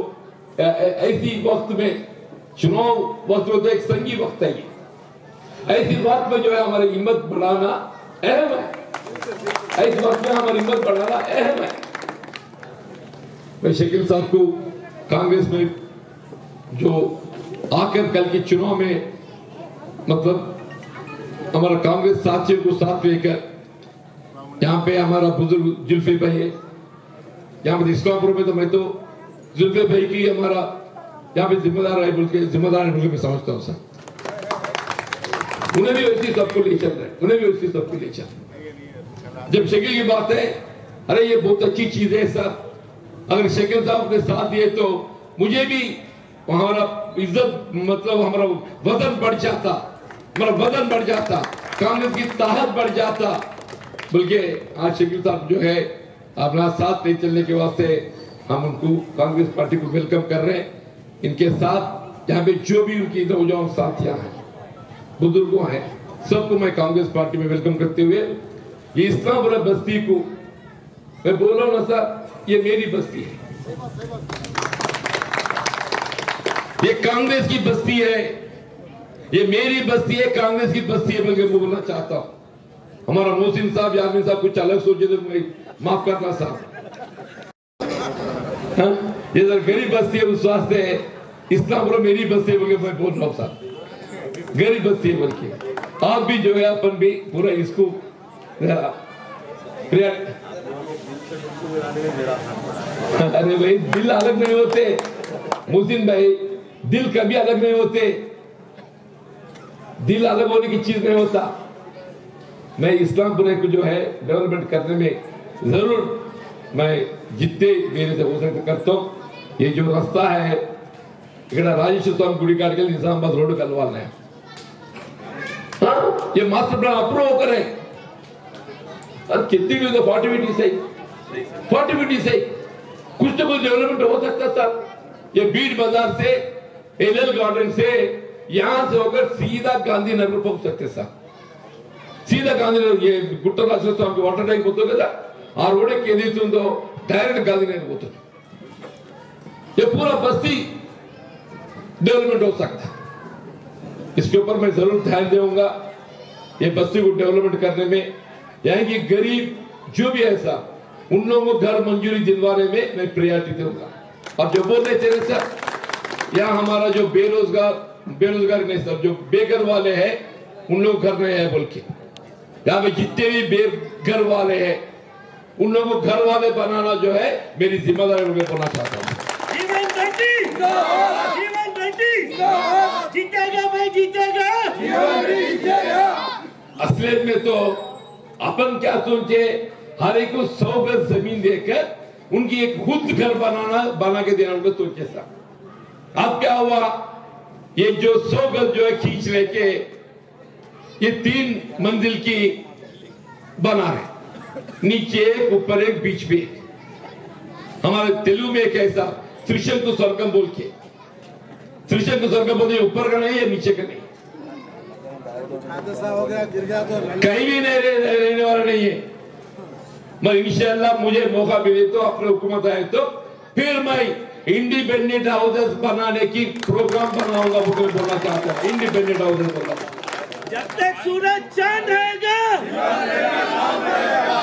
ऐसी वक्त में चुनाव वक्त में तो एक संगी वक्त है, ऐसी वक्त में जो है हमारी हिम्मत बढ़ाना अहम है, ऐसे वक्त में हमारी हिम्मत बढ़ाना अहम है। मैं शकील साहब को कांग्रेस में जो आकर कल के चुनाव में मतलब हमारा कांग्रेस साथियों को साथ लेकर, यहाँ पे हमारा बुजुर्ग जुल्फे भाई है, यहाँ पे इस्लामपुर में तो मैं तो जुल्फे भाई की हमारा यहाँ पे जिम्मेदार है बोल के मैं समझता हूँ सर। उन्हें भी वैसी सबको ले चल रहे, उन्हें भी वैसी सबको ले चल। जब शकील की बात है, अरे ये बहुत अच्छी चीज है सर, अगर शकील साहब ने साथ दिए तो मुझे भी हमारा इज्जत मतलब हमारा वजन बढ़ जाता, हमारा वजन बढ़ जाता, कांग्रेस की ताकत बढ़ जाता। बल्कि आज शकील साहब जो है अपना साथ ले चलने के वास्ते हम उनको कांग्रेस पार्टी को वेलकम कर रहे हैं। इनके साथ यहाँ पे जो भी उनकी नौजवान साथियां हैं, बुजुर्गों हैं, सबको मैं कांग्रेस पार्टी में वेलकम करते हुए ये इस्लामपुर बस्ती को मैं बोल रहा हूं ना सर, ये मेरी बस्ती है, ये कांग्रेस की बस्ती है, ये मेरी बस्ती है, कांग्रेस की बस्ती है। मैं बोलना चाहता हूं, हमारा मोहसिन साहब यामिन साहब कुछ अलग सोचे तो माफ करना साहब, ये सर मेरी बस्ती है, उस वास्ते इस्लामपुर मेरी बस्ती है बोल के मैं बोल रहा हूँ साहब, गरीब बस्ती है बोल के। आप भी जो है अपन भी पूरा इसको अरे भाई दिल अलग नहीं होते मोहसिन भाई, दिल कभी अलग नहीं होते, दिल अलग होने की चीज नहीं होता। मैं इस्लामपुर को जो है डेवलपमेंट करने में जरूर मैं जितने मेरे से हो सकते करता हूँ। ये जो रास्ता है राजेश्वर स्वामी गुड़ी काट के निजामाबाद रोड कलवाना है, ये मास्टर प्लान अप्रूव होकर है, कितनी भी तो 40 से कुछ तो कुछ डेवलपमेंट हो सकता था। ये बीट बाजार से एलएल गार्डन से यहां से होकर सीधा गांधीनगर पहुंच सकते साहब, सीधा गांधीनगर। ये गुट्टराजेश्वर स्वामी वाटर टैंक होता కదా ఆ రోడ్ ఏదైతుందో డైరెక్ట్ గాంధీనगर పోతుంది। ये पूरा बस्ती डेवलपमेंट हो सकता है, इसके ऊपर मैं जरूर ध्यान दूंगा। ये बस्ती को डेवलपमेंट करने में यहाँ की गरीब जो भी है साहब, उन लोगों को घर मंजूरी दिलवाने में मैं प्रायोरिटी दूंगा। और जो बोल रहे थे सर, यहाँ हमारा जो बेरोजगार नहीं सर, जो बेघर वाले हैं उन लोग घर नहीं है बोल के, यहाँ पे जितने भी बेघर वाले हैं उन लोगों को घर वाले बनाना जो है मेरी जिम्मेदारी मैं बोलना चाहता हूँ। जीतेगा भाई, जीतेगा। असलियत में तो अपन क्या सोचे, हर एक को 100 गज जमीन देकर उनकी एक खुद घर बना के देना उनको सोचे साहब। अब क्या हुआ, ये जो 100 गज जो है खींच लेके ये 3 मंजिल की बना रहे, नीचे एक ऊपर एक बीच में। हमारे तेलुगु में एक ऐसा त्रिशंकु स्वर्गम बोल के त्रिशंकु स्वर्ग बोलते ऊपर का नहीं है नीचे का नहीं, हादसा हो गया, गिर गया तो कहीं भी नहीं रहने वाला नहीं है। मैं इंशाअल्लाह मुझे मौका मिले तो अपने हुकूमत आए तो फिर मैं इंडिपेंडेंट हाउसेस बनाने की प्रोग्राम बनाऊंगा, वो कोई बोलना चाहता है इंडिपेंडेंट हाउसेस बनाना। जब तक सूरज चांद रहेगा,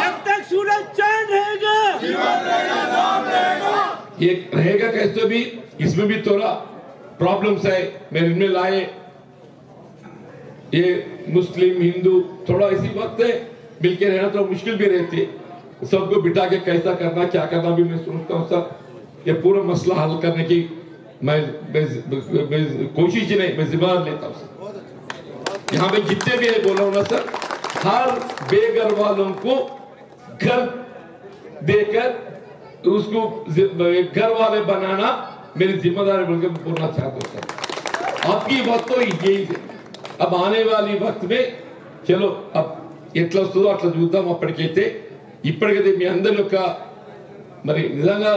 जब तक सूरज चांद रहेगा, ये रहेगा कैसे भी, इसमें भी थोड़ा प्रॉब्लम्स है मेरे में लाए। ये मुस्लिम हिंदू थोड़ा इसी वक्त है मिलके रहना थोड़ा मुश्किल भी रहती है, सबको बिठा के कैसा करना क्या करना भी मैं सोचता हूँ सर। ये पूरा मसला हल करने की मैं कोशिश नहीं, मैं जिम्मेदारी लेता हूँ सर। यहाँ पे जितने भी है बोला हूँ ना सर, हर बेघर वालों को घर देकर उसको घर वाले बनाना मेरी जिम्मेदारी बोलकर बोलना चाहता हूँ सर। आपकी बात तो यही है। अब आने वाली वक्त में चलो अब ఎట్లా వస్తుందో అట్లా చూద్దాం, అప్పటికైతే ఇప్పటికైతే మీ అందరి యొక్క మరి నిజంగా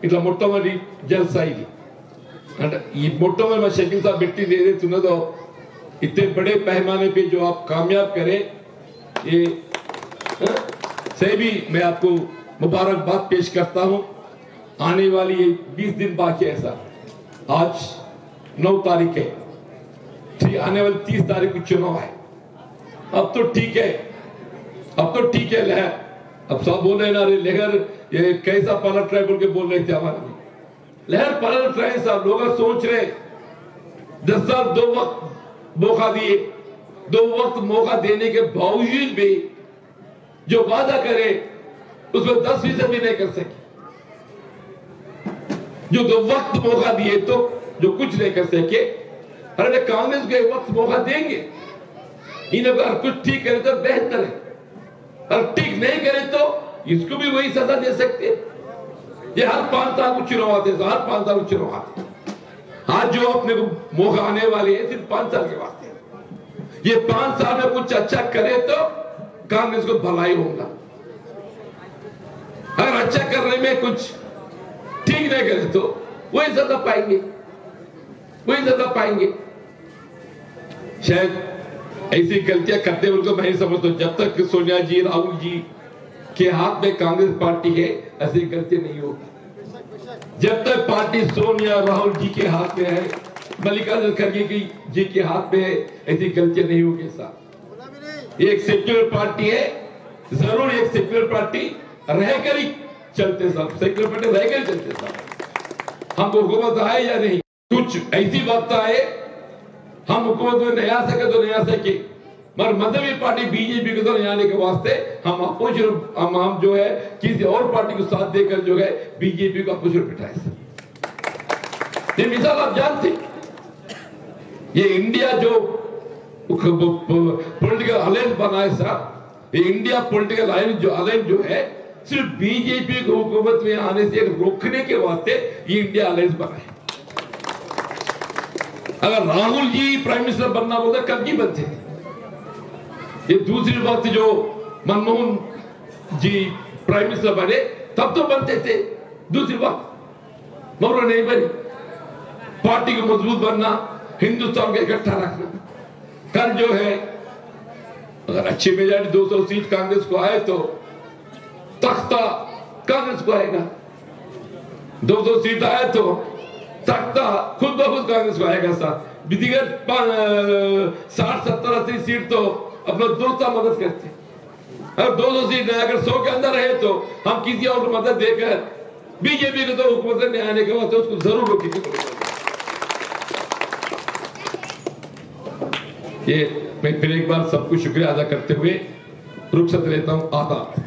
ఇట్లా మొట్టమొదటి జల్సా ఇది అంటే ఈ మొట్టమొదటి మా షకీల్ సాబ్ పెట్టింది ఏదైతే ఉన్నదో इतने बड़े पैमाने पे जो आप कामयाब करें, ये से भी मैं आपको मुबारकबाद पेश करता हूं। आने वाली 20 दिन बाकी है सर, आज 9 तारीख है, आने वाली 30 तारीख को चुनाव है। अब तो ठीक है, अब तो ठीक है लहर। अब सब बोल रहे ना लहर ये कैसा पलट रहा है बोल के बोल रहे थे हमारे में, लहर पलट रहे सब लोग सोच रहे 10 साल 2 वक्त मौका दिए, 2 वक्त मौका देने के बावजूद भी जो वादा करे उसमें 10% भी नहीं कर सके। जो 2 वक्त मौका दिए तो जो कुछ नहीं कर सके। अरे कांग्रेस को 1 वक्त मौका देंगे, इन्हें अगर कुछ ठीक करे तो बेहतर है, और ठीक नहीं करे तो इसको भी वही सजा दे सकते हैं। ये हर 5 साल को चुनाव आते हैं, हर 5 साल को चुनाव आते हैं। आज जो अपने को मौका आने वाले है सिर्फ 5 साल के वास्ते, ये 5 साल में कुछ अच्छा करे तो कांग्रेस को भलाई होगा। अगर अच्छा करने में कुछ ठीक नहीं करे तो वही सजा पाएंगे, वही सजा पाएंगे। शायद ऐसी गलतियां करते हुए उनको मैं समझता हूं, जब तक सोनिया जी राहुल जी के हाथ में कांग्रेस पार्टी है ऐसी गलती नहीं होगी। जब तक पार्टी सोनिया राहुल जी के हाथ में है, मल्लिकार्जुन खड़गे जी के हाथ में है, ऐसी गलतियां नहीं होगी साहब। एक सेक्युलर पार्टी है, जरूर एक सेक्युलर पार्टी रहकर ही चलते साहब, सेक्युलर पार्टी रहकर ही चलते साहब। हमको हुकूमत आए या नहीं, कुछ ऐसी वक्त आए हम हुकूमत में नहीं आ सके तो नहीं आ सके, मगर मजहबी पार्टी बीजेपी को तो नहीं आने के वास्ते हम अपोजिशन हम जो है किसी और पार्टी को साथ देकर जो है बीजेपी को अपोजिशन बिठाए। ये मिसाल आप जानते, ये इंडिया जो पॉलिटिकल अलायंस बनाए साहब, ये इंडिया पॉलिटिकल अलायंस जो है सिर्फ बीजेपी को हुकूमत में आने से रोकने के वास्ते ये इंडिया अलायंस बना है। अगर राहुल जी प्राइम मिनिस्टर बनना बोलते कब की बनते थे। ये दूसरी वक्त जो मनमोहन जी प्राइम मिनिस्टर बने तब तो बनते थे दूसरी वक्त, मगर नहीं बनी। पार्टी को मजबूत बनना, हिंदुस्तान को इकट्ठा रखना। कल जो है अगर अच्छी मेजॉरिटी 200 सीट कांग्रेस को आए तो तख्ता कांग्रेस को आएगा, 200 सीट आए तो तख्ता खुद ब खुद कांग्रेस को आएगा। साथ विधिगत 60, 70, 80 सीट तो अपना दोस्ता मदद करते। अगर 200 सीट नहीं, अगर 100 के अंदर रहे तो हम किसी और को मदद देकर बीजेपी को तो हुकूमत में आने के बाद उसको जरूर रोकेंगे। ये मैं फिर एक बार सबको शुक्रिया अदा करते हुए रुखसत लेता हूं। आदाब।